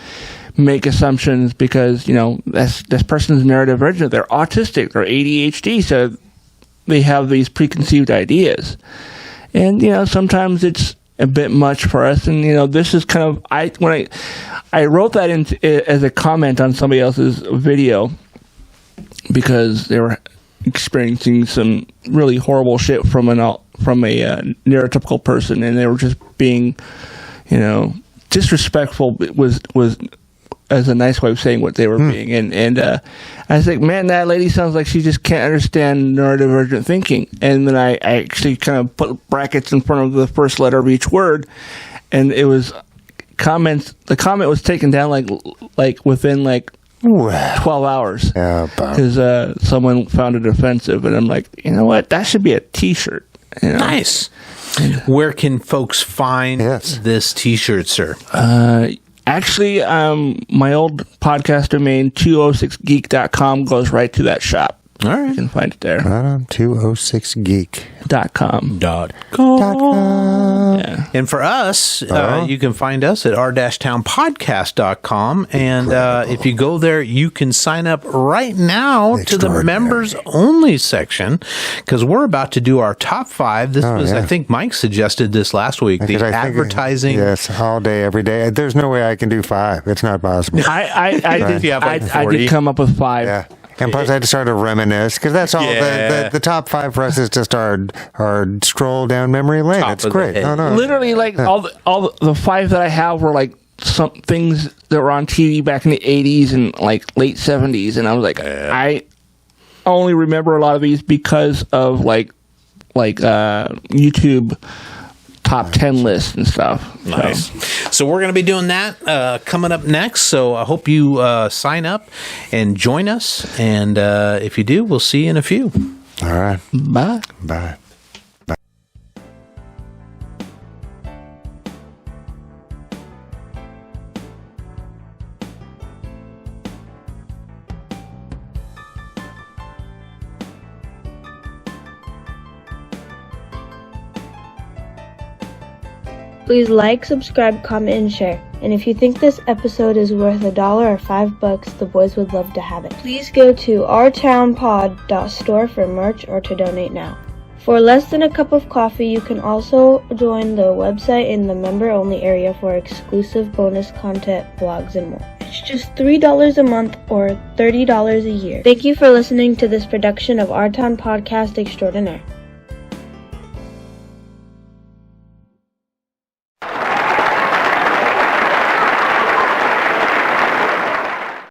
make assumptions because this person's neurodivergent. They're autistic. They're ADHD. So they have these preconceived ideas, and sometimes it's a bit much for us. And this is kind of when I wrote that as a comment on somebody else's video, because they were experiencing some really horrible shit from a neurotypical person, and they were just being, disrespectful. Was as a nice way of saying what they were being, and I was like, man, that lady sounds like she just can't understand neurodivergent thinking. And then I actually kind of put brackets in front of the first letter of each word, and it was comments. The comment was taken down like within 12 hours because someone found it offensive, and I'm like, you know what, that should be a T-shirt. Nice. Where can folks find this T-shirt, sir? Actually, my old podcast domain 206geek.com goes right to that shop. All right. You can find it there. 206geek.com. Yeah. And for us, you can find us at r-townpodcast.com. And if you go there, you can sign up right now to the members only section, because we're about to do our top 5. This was, I think Mike suggested this last week, the advertising. Yes, all day, every day. There's no way I can do 5. It's not possible. I did come up with 5. Yeah. And plus, I had to start to reminisce, because that's all. The top 5 for us is just our stroll down memory lane. It's great. No. Literally, all the 5 that I have were some things that were on TV back in the 80s and late 70s, and I was like, I only remember a lot of these because of YouTube top 10 lists and stuff. Nice. So we're going to be doing that coming up next. So I hope you sign up and join us. And if you do, we'll see you in a few. All right. Bye. Bye. Please like, subscribe, comment, and share. And if you think this episode is worth $1 or $5, the boys would love to have it. Please go to ourtownpod.store for merch or to donate now. For less than a cup of coffee, you can also join the website in the member-only area for exclusive bonus content, blogs, and more. It's just $3 a month or $30 a year. Thank you for listening to this production of Our Town Podcast Extraordinaire.